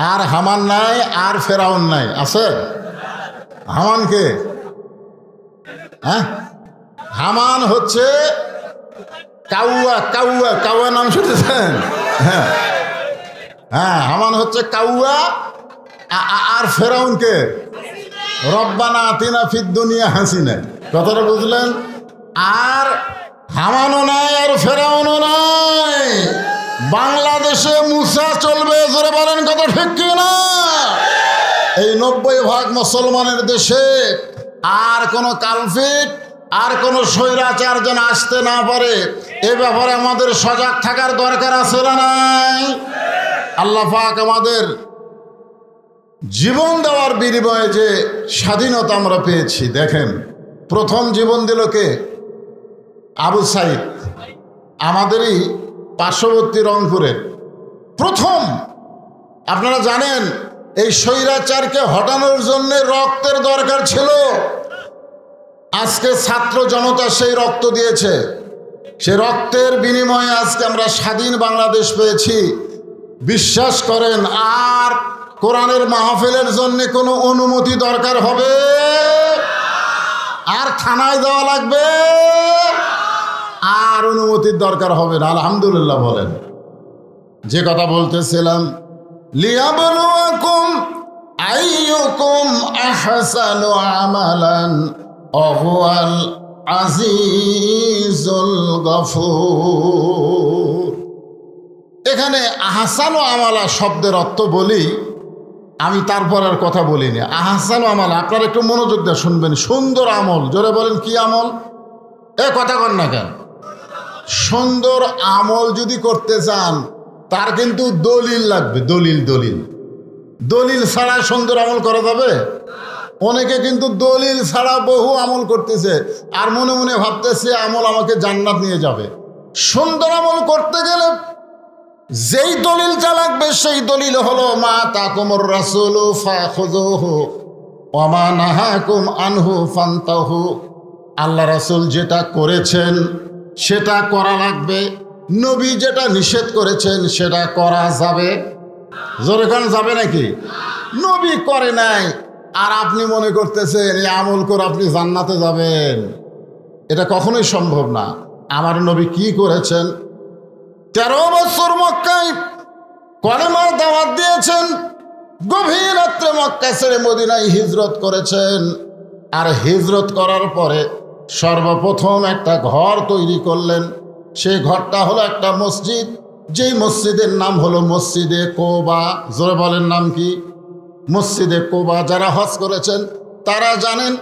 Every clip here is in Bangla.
আর হামান নাই, আর ফেরাউন নাই, আছে? হামান কে? হ্যাঁ, হামান হচ্ছে কাউয়া। কাউয়া, কাউয়া নাম শুনেছেন? হ্যাঁ হ্যাঁ, হামান হচ্ছে কাউয়া। আর ফেরাউন কে? রব্বানা আতিনা ফিদ দুনিয়া হাসিনা। কথাটা বুঝলেন? আর হামানও নাই, আর ফেরাউনও নাই। বাংলাদেশে মুসা চলবে, জোরে বলেন কথা ঠিক কি না? এই 90% মুসলমানের দেশে আর কোনো কালফিট, আর কোনো স্বৈরাচার যেন আসতে না পারে, এ ব্যাপারে আমাদের সজাগ থাকার দরকার আছে না নাই? আল্লাহ পাক আমাদের জীবন দেওয়ার বিনিময়ে যে স্বাধীনতা আমরা পেয়েছি, দেখেন প্রথম জীবন দিল কে? আবু সাইদ, আমাদেরই পার্শ্ববর্তী রংপুরে প্রথম। আপনারা জানেন এই স্বৈরাচারকে হটানোর জন্য রক্তের দরকার ছিল। আজকে ছাত্র জনতা সেই রক্ত দিয়েছে, সে রক্তের বিনিময়ে আজকে আমরা স্বাধীন বাংলাদেশ পেয়েছি। বিশ্বাস করেন, আর কোরআনের মাহফিলের জন্য কোনো অনুমতি দরকার হবে? আর থানায় যাওয়া লাগবে? আর অনুমতির দরকার হবে না। আলহামদুলিল্লাহ বলেন। যে কথা বলতেছিলাম, লিয়াবলুয়াকুম আইয়ুকুম আহসানু আমালান ওয়াহুয়াল আজিজুল গফুর। এখানে আহসানু আমালা শব্দের অর্থ বলি আমি, তারপর আর কথা বলিনি। আহসানু আমালা, আপনারা একটু মনোযোগ দিয়ে শুনবেন। সুন্দর আমল, জোরে বলেন কি আমল? এ কথা কন না কেন? সুন্দর আমল যদি করতে চান তার কিন্তু দলিল লাগবে। দলিল দলিল দলিল ছাড়া সুন্দর আমল করা যাবে? অনেকে কিন্তু দলিল ছাড়া বহু আমল করতেছে, আর মনে মনে ভাবতেছে আমল আমাকে জান্নাত নিয়ে যাবে। সুন্দর আমল করতে গেলে যেই দলিলটা লাগবে সেই দলিল হলো মা তাকুমুর রাসূলু ফাখুযুহু ওয়া মা নাহাকুম আনহু ফান্তাহু। আল্লাহ রাসূল যেটা করেছেন সেটা করা লাগবে, নবী যেটা নিষেধ করেছেন সেটা করা যাবে। জোরে কোন যাবে নাকি? নবী করে নাই আর আপনি মনে করতেছেন এই আমল করে আপনি জান্নাতে যাবেন, এটা কখনোই সম্ভব না। আমার নবী কি করেছেন? 13 বছর মক্কায় কলেমার দাওয়াত দিয়েছেন, গভীর রাত্রে মক্কা ছেড়ে মদিনায় হিজরত করেছেন। আর হিজরত করার পরে সর্বপ্রথম একটা ঘর তৈরি করলেন। সেই ঘরটা হলো একটা মসজিদ, যেই মসজিদের নাম হলো মসজিদে কোবা। জোরে বলেন নাম কি? মসজিদে কোবা। যারা হজ করেছেন তারা জানেন,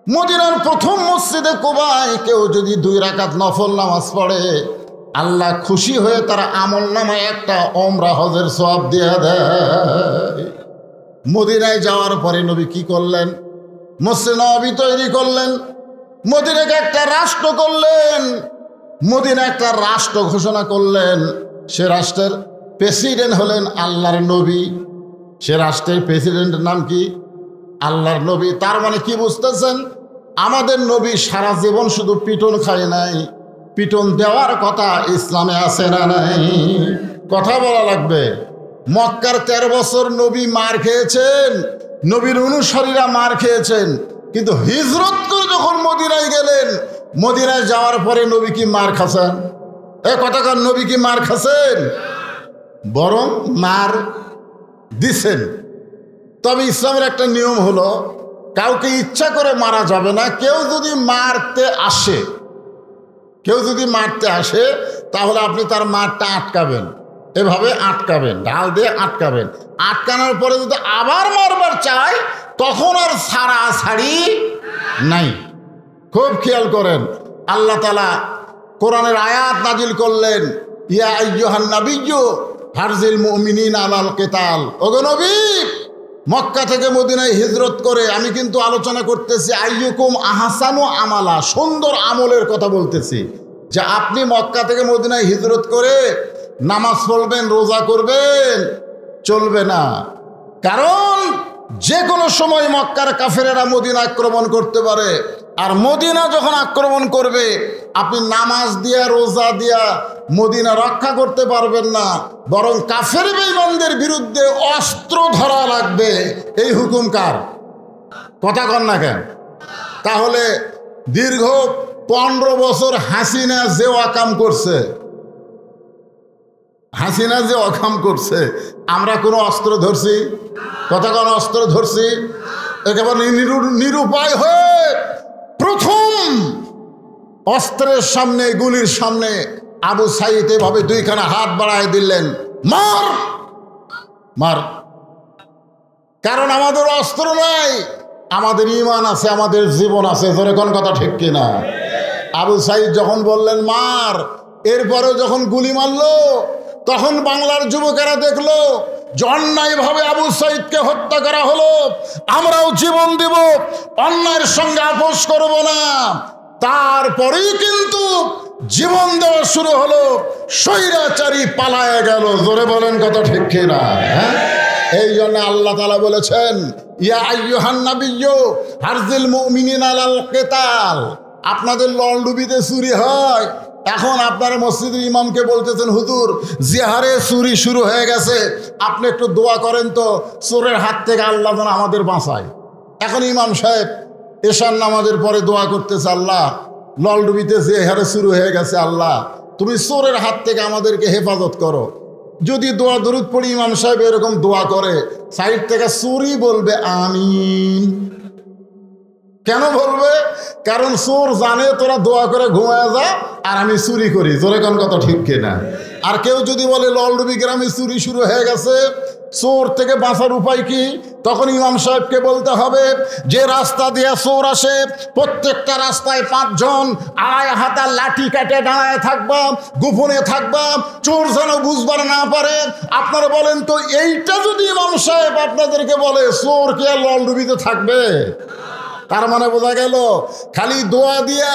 মদিনার প্রথম মসজিদে কোবায় কেউ যদি 2 রাকাত নফল নামাজ পড়ে, আল্লাহ খুশি হয়ে তার আমল নামায় একটা ওমরা হজের সওয়াব দিয়ে দেয়। মদিনায় যাওয়ার পরে নবী কি করলেন? মসজিদ নববী তৈরি করলেন, মদিনাকে একটা রাষ্ট্র করলেন, মদিনা একটা রাষ্ট্র ঘোষণা করলেন। সে রাষ্ট্রের প্রেসিডেন্ট হলেন আল্লাহর নবী। সে রাষ্ট্রের প্রেসিডেন্টের নাম কি? আল্লাহর নবী। তার মানে কি বুঝতেছেন? আমাদের নবী সারা জীবন শুধু পিটন খায় নাই, পিটন দেওয়ার কথা ইসলামে আছে না নাই? কথা বলা লাগবে। মক্কার 13 বছর নবী মার খেয়েছেন, নবীর অনুসারীরা মার খেয়েছেন, কিন্তু হিজরত করে যখন মদিনায় গেলেন, মদিনায় যাওয়ার পরে নবী কি মার খাচ্ছেন? এ কথাকার নবী কি মার খাচ্ছেন? বরং মার দিছেন। তবে ইসলামের একটা নিয়ম হলো কাউকে ইচ্ছা করে মারা যাবে না। কেউ যদি মারতে আসে তাহলে আপনি তার মারটা আটকাবেন, এভাবে আটকাবেন, ঢাল দিয়ে আটকাবেন। আটকানোর পরে যদি আবার মারবার চায় তখন আর ছাড়াছাড়ি নাই। খুব খেয়াল করেন, আল্লাহ তাআলা কোরআনের আয়াত নাজিল করলেন, ইয়া আইয়ুহান নাবিয়্যু হারজিল মুমিনিনা আলাল কিতাল। ওগো নবী, মক্কা থেকে মদিনায় হিজরত করে আমি কিন্তু আলোচনা করতেছি আইয়ুকুম আহসানু আমালা, সুন্দর আমলের কথা বলতেছি। যে আপনি মক্কা থেকে মদিনায় হিজরত করে নামাজ পড়বেন, রোজা করবেন, চলবে না। কারণ যে কোনো সময় মক্কার কাফেরেরা মদিনা আক্রমণ করতে পারে। আর মদিনা যখন আক্রমণ করবে আপনি নামাজ দিয়া রোজা দিয়া মদিনা রক্ষা করতে পারবেন না, বরং কাফের বেঈমানদের বিরুদ্ধে অস্ত্র ধরা লাগবে। এই হুকুম কার? কথা কন না কেন? তাহলে দীর্ঘ 15 বছর হাসিনা যে অকাম করছে, হাসিনা যে অকাম করছে, আমরা কোনো অস্ত্র ধরছি? কথা কোন অস্ত্র ধরছি? একেবারে নিরুপায় হয়ে প্রথম অস্ত্রের সামনে, গুলির সামনে আবু সাইদ এভাবে দুইখানা হাত বাড়ায় দিলেন, মার মার। কারণ আমাদের অস্ত্র নাই, আমাদের ঈমান আছে, আমাদের জীবন আছে। জোরে কোন কথা ঠিক কিনা? আবু সাইদ যখন বললেন মার, এরপরে যখন গুলি মারলো, তখন বাংলার যুবকেরা দেখলো যে অন্যায়ভাবে আবু সাইদকে হত্যা করা হলো, আমরাও জীবন দিব, অন্যায়ের সঙ্গে আপোষ করব না। তারপরেই কিন্তু জীবন দেওয়া শুরু হলো, স্বৈরাচারী পালায় গেল। জোরে বলেন কথা ঠিক কিনা? এই জন্য আল্লাহ তাআলা বলেছেন, ইয়া আইয়ুহান নাবিয়্যু হারজিল মুমিনিনা আলাল কিতাল। আপনাদের লন্ডুবিতে চুরি হয়, এখন আপনারা মসজিদের ইমামকে বলতেছেন, হুজুর জিহারে চুরি শুরু হয়ে গেছে, আপনি একটু দোয়া করেন তো চোরের হাত থেকে আল্লাহ যেন আমাদের বাঁচায়। এখন ইমাম সাহেব এশার নামাজের পরে দোয়া করতেছে, আল্লাহ ললডুবিতে জিহারে শুরু হয়ে গেছে, আল্লাহ তুমি চোরের হাত থেকে আমাদেরকে হেফাজত করো। যদি দোয়া দরুদ পড়ি ইমাম সাহেব এরকম দোয়া করে, সাইড থেকে চুরি বলবে আমিন। কেন বলবে? কারণ চোর জানে তোরা দোয়া করে ঘুমায় যা, আর আমি চুরি করি। জোরে কোন কথা ঠিক কিনা? আর কেউ যদি বলে ললডুবি গ্রামে চুরি শুরু হয়ে গেছে, চোর থেকে বাঁচার উপায় কি? তখন ইমাম সাহেবকে বলতে হবে, যে রাস্তা দিয়ে চোর আসে প্রত্যেকটা রাস্তায় 5 জন আড়াই হাতা লাঠি কাটে দাঁড়ায় থাকবা, গোপনে থাকবা, চোর যেন বুঝবার না পারে। আপনারা বলেন তো, এইটা যদি ইমাম সাহেব আপনাদেরকে বলে, চোর কি আর ললডুবিতে থাকবে? তার মানে বোঝা গেল খালি দোয়া দিয়া,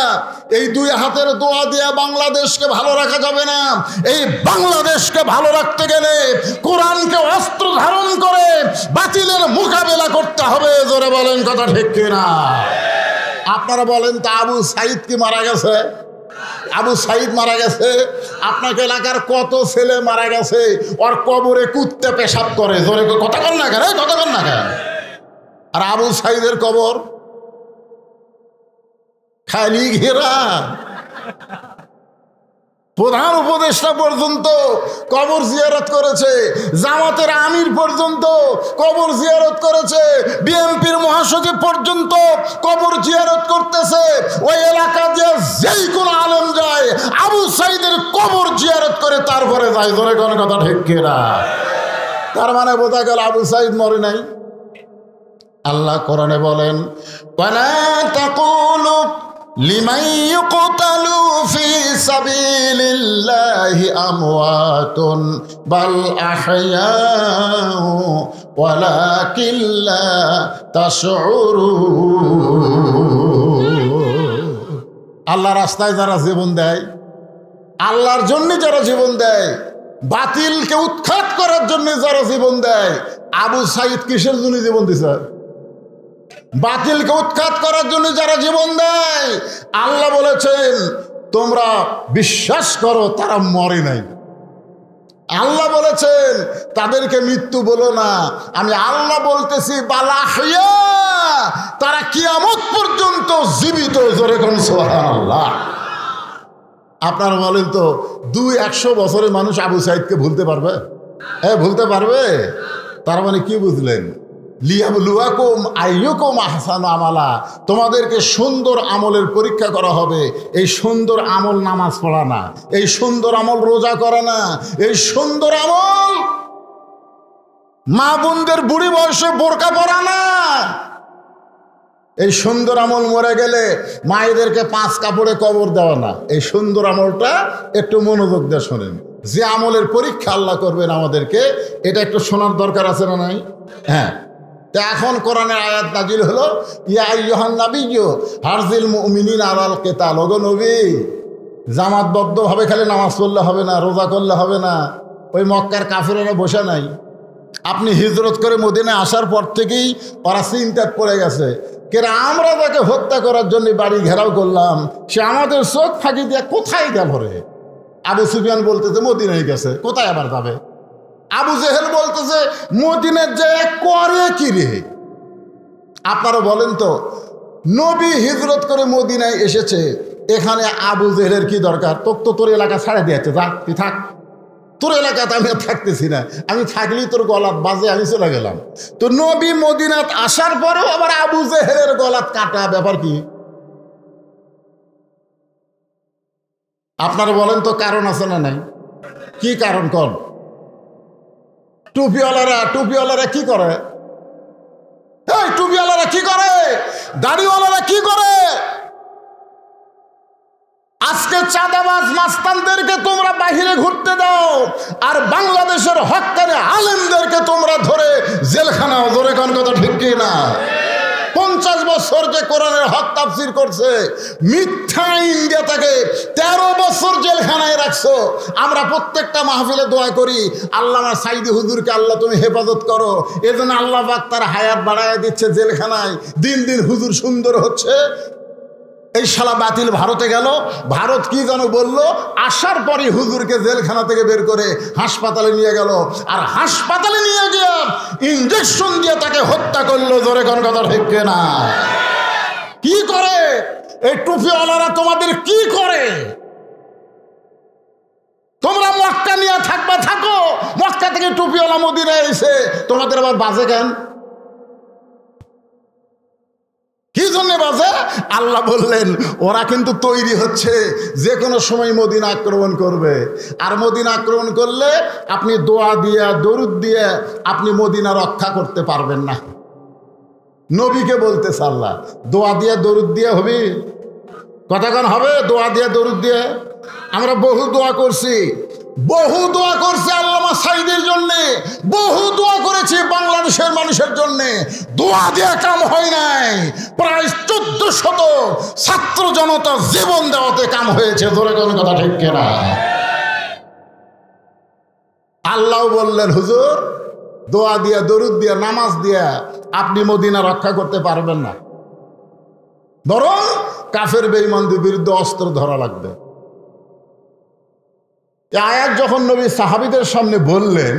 এই 2 হাতের দোয়া দিয়া বাংলাদেশকে ভালো রাখা যাবে না। এই বাংলাদেশকে ভালো রাখতে গেলে কোরআনকে অস্ত্র ধারণ করে বাতিলের মোকাবেলা করতে হবে। জোরে বলেন কথা ঠিক কিনা? আপনারা বলেন তো, আবু সাইদ কি মারা গেছে? আবু সাইদ মারা গেছে। আপনাকে এলাকার কত ছেলে মারা গেছে, ওর কবরে কুত্তে পেশাব করে। জোরে কথা কন না কেন? কথা কন না কেন? আর আবু সাইদের কবর খালি ঘেরা। প্রধান উপদেষ্টা পর্যন্ত কবর জিয়ারত করেছে, জামাতের আমির পর্যন্ত কবর জিয়ারত করেছে, বিএনপির মহাসচিব পর্যন্ত কবর জিয়ারত করতেছে। ওই এলাকা দিয়ে যেই কোনো আলেম যায়, আবু সাইদের কবর জিয়ারত করে তারপরে যায়। ধরে কোনো কথা ঠিক কিনা? তার মানে বোঝা গেল আবু সাইদ মরে নাই। আল্লাহ কোরআনে বলেন, ওয়ালা তাকুলু লিমান ইউকতালু ফি সাবিলিল্লাহি আমওয়াতুন বাল আহইয়াউ ওয়ালাকিন লা তাশউরুন। আল্লাহর রাস্তায় যারা জীবন দেয়, আল্লাহর জন্য যারা জীবন দেয়, বাতিলকে উৎখাত করার জন্য যারা জীবন দেয়, আবু সাইদ কিসের জন্য জীবন দিছে? বাতিলকে উৎখাত করার জন্য যারা জীবন দেয়, আল্লাহ বলেছেন তোমরা বিশ্বাস করো তারা মরে নাই। আল্লাহ বলেছেন তাদেরকে মৃত্যু বলো না, আমি আল্লাহ বলতেছি বালাহিয়া, তারা কিয়ামত পর্যন্ত জীবিত। জোরে কোন সুবহানাল্লাহ। আপনারা বলেন তো, 200 বছরের মানুষ আবু সাইদকে ভুলতে পারবে? ভুলতে পারবে? তার মানে কি বুঝলেন? লিয়াবলুয়াকুম আইয়ুকুম আহসানু আমালা, তোমাদেরকে সুন্দর আমলের পরীক্ষা করা হবে। এই সুন্দর আমল নামাজ পড়া না, এই সুন্দর আমল রোজা করা না, এই সুন্দর আমল মা বোনদের বুড়ি বয়সে বোরকা পরা না। এই সুন্দর আমল মরে গেলে মায়েদেরকে 5 কাপড়ে কবর দেওয়া না। এই সুন্দর আমলটা একটু মনোযোগ দিয়ে শোনেন। যে আমলের পরীক্ষা আল্লাহ করবেন আমাদেরকে, এটা একটু শোনার দরকার আছে না নাই? হ্যাঁ। তা এখন কোরআনের আয়াত নাজিল হলো, ইয়া আইয়ুহান নাবিয়্যু হারজিল মুমিনিনা আলাল কিতাল। ওগো নবী, জামাতবদ্ধভাবে খালি নামাজ পড়লে হবে না, রোজা করলে হবে না। ওই মক্কার কাফিরেরা বসে নাই। আপনি হিজরত করে মদিনায় আসার পর থেকেই ওরা চিন্তায় পড়ে গেছে, কেরা আমরা তাকে হত্যা করার জন্য বাড়ি ঘেরাও করলাম, সে আমাদের চোখ ফাঁকি দিয়ে কোথায় গেল রে? আবু সুফিয়ান বলতেছে মদিনায় গেছে। কোথায় আবার যাবে? আবু জেহেল বলতেছে মদিনায় যে করে কি রে? আপনারা বলেন তো, নবী হিজরত করে মদিনায় এসেছে, এখানে আবু জেহেলের কি দরকার? তোর এলাকা ছাড়া দিয়েছে, যা তুই থাক, তোর এলাকাতে আমি থাকতেছি না, আমি থাকলেই তোর গলাত বাজে, আমি চলে গেলাম। তো নবী মদিনাত আসার পরেও আবার আবু জেহেলের গলাত কাটা, ব্যাপার কি? আপনারা বলেন তো, কারণ আছে না নাই? কি কারণ? কোন টুপিওয়ালারা কি করে? এই টুপিওয়ালারা কি করে? দাড়িওয়ালারা কি করে? আজকে চাঁদাবাজ মাস্তানদেরকে তোমরা বাহিরে ঘুরতে দাও, আর বাংলাদেশের হক্কানি আলেমদেরকে তোমরা ধরে জেলখানাও। ধরে কোন কথা ঠিক কি না? 50 বছর যে কোরআনের হক তাফসীর করছে, মিথ্যা ইন্ডিয়া তাকে 13 বছর জেলখানায় রাখছো। আমরা প্রত্যেকটা মাহফিলে দোয়া করি, আল্লামা সাইদি হুজুরকে আল্লাহ তুমি হেফাজত করো। এজন্য আল্লাহ পাক তার হায়াত বাড়ায় দিচ্ছে জেলখানায়, দিন দিন হুজুর সুন্দর হচ্ছে। এই শালা বাতিল ভারতে গেল, ভারত কি যেন বললো, আসার পরে হুজুরকে জেলখানা থেকে বের করে হাসপাতালে নিয়ে গেল, আর হাসপাতালে নিয়ে গিয়ে ইঞ্জেকশন দিয়ে তাকে হত্যা করলো। জোরে কোন কথা ঠিক না? কি করে এই টুপিওয়ালারা? তোমাদের কি করে? তোমরা মক্কা নিয়ে থাকবা, থাকো। মক্কা থেকে টুপিওয়ালা মদিনায় এসে তোমাদের আবার বাজে কেন? কি জন্য বাজে? আল্লাহ বললেন ওরা কিন্তু তৈরি হচ্ছে, যে কোনো সময় মদিনা আক্রমণ করবে। আর মদিনা আক্রমণ করলে আপনি দোয়া দিয়ে দরুদ দিয়ে আপনি মদিনা রক্ষা করতে পারবেন না। নবীকে বলতেছে আল্লাহ, দোয়া দিয়ে দরুদ দিয়ে হবে? কতক্ষণ হবে? দোয়া দিয়ে দরুদ দিয়ে। আমরা বহু দোয়া করছি, বহু দোয়া করছি আল্লামা সাইদির জন্যে, বহু দোয়া করেছি বাংলাদেশের মানুষের জন্যে। দোয়া দিয়ে কাম হয় নাই। প্রায় 1400 ছাত্র জনতা জীবন দেওয়াতে কাম হয়েছে। ধরে কোন কথা ঠিক কিনা? আল্লাহ বললেন হুজুর, দোয়া দিয়া দরুদ দিয়া নামাজ দিয়া আপনি মদিনা রক্ষা করতে পারবেন না, বরং কাফের বেঈমানদের বিরুদ্ধে অস্ত্র ধরা লাগবে। আয়াত যখন নবী সাহাবীদের সামনে বললেন,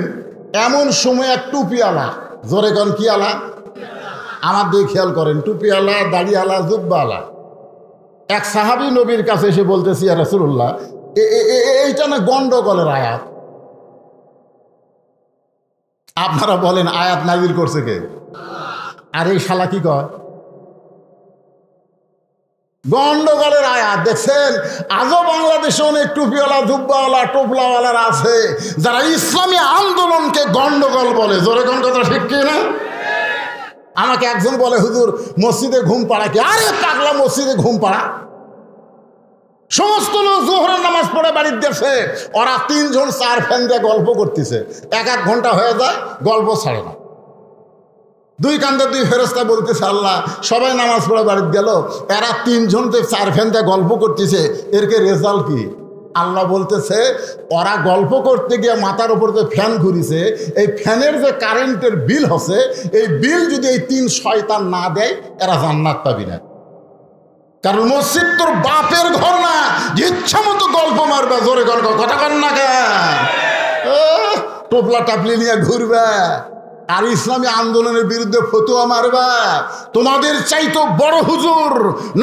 এমন সময় এক টুপিওয়ালা, জোরে কোন কি আলা? আমার দিকে খেয়াল করেন, টুপিওয়ালা, দাড়িওয়ালা, জুব্বাওয়ালা এক সাহাবী নবীর কাছে এসে বলতেছি, ইয়া রাসূলুল্লাহ, এইটা না গন্ডগোলের আয়াত। আপনারা বলেন আয়াত নাযিল করছে কে? আর এই শালা কি কয়? গন্ডগোলের আয়াত। দেখছেন, আজও বাংলাদেশে অনেক টুপিওয়ালা, জুব্বাওয়ালা, টোপলাওয়ালারা আছে যারা ইসলামী আন্দোলনকে গন্ডগোল বলে। জোরে কোন কথা ঠিক কি না? আমাকে একজন বলে, হুজুর মসজিদে ঘুম পাড়া কি? আরে পাগলা, মসজিদে ঘুম পাড়া? সমস্ত লোক জোহরের নামাজ পড়ে বাড়ির দেশে, ওরা 3 জন 4 ফ্যান দিয়ে গল্প করতেছে, 1-1 ঘন্টা হয়ে যায়, গল্প ছাড়ে না। 2 কান্দে 2 ফেরেশতা বলতেছে, আল্লাহ সবাই নামাজ পড়ে বাড়িতে গেল, এরা 3 জন 4 ফ্যান দিয়ে গল্প করতেছে, এরকে রেজাল্ট কি? আল্লাহ বলতেছে, ওরা গল্প করতে গিয়ে মাথার উপর যে ফ্যান ঘুরিছে, এই ফ্যানের যে কারেন্টের বিল হচ্ছে, এই বিল যদি এই 3 শয়তান না দেয়, এরা জান্নাত পাবি না। কারণ মসজিদ তোর বাপের ঘর না, ইচ্ছা মতো গল্প মারবে। জোরে গল্প কথা কন না কেন? টোপলা টাপলি নিয়ে ঘুরবে আর ইসলামী আন্দোলনের বিরুদ্ধে ফতোয়া মারবা। তোমাদের চাইতো বড় হুজুর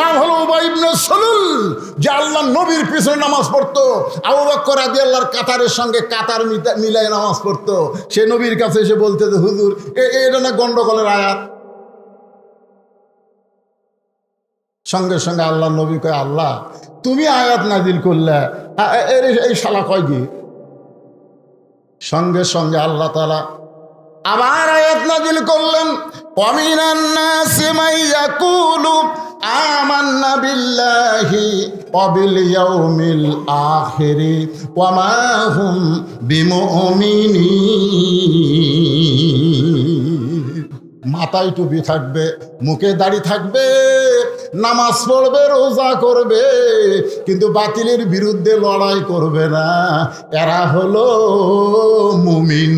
নাম হলো উবাই ইবনে সালুল, যে আল্লাহ নবীর পিছনে নামাজ পড়তো, আবু বকর রাদিয়াল্লাহর কাতারের সঙ্গে কাতার মিলাই নামাজ পড়তো। সে নবীর কাছে এসে বলতে যে হুজুর এটা না গন্ডগোলের আয়াত। সঙ্গে সঙ্গে আল্লাহ নবী কয়, আল্লাহ তুমি আয়াত নাজিল করলে, এই শালা কয় কি? সঙ্গে সঙ্গে আল্লাহ তাআলা আবার আয়াত নাজিল করলেন, ওয়ামিনান নাসি মান ইয়াকুলু আমান্না বিল্লাহি ওয়া বিল ইয়াউমিল আখিরি ওয়া মা হুম বিমুমিনিন। মাথায় টুপি থাকবে, মুখে দাড়ি থাকবে, নামাজ পড়বে, রোজা করবে, কিন্তু বাতিলের বিরুদ্ধে লড়াই করবে না। এরা হলো মুমিন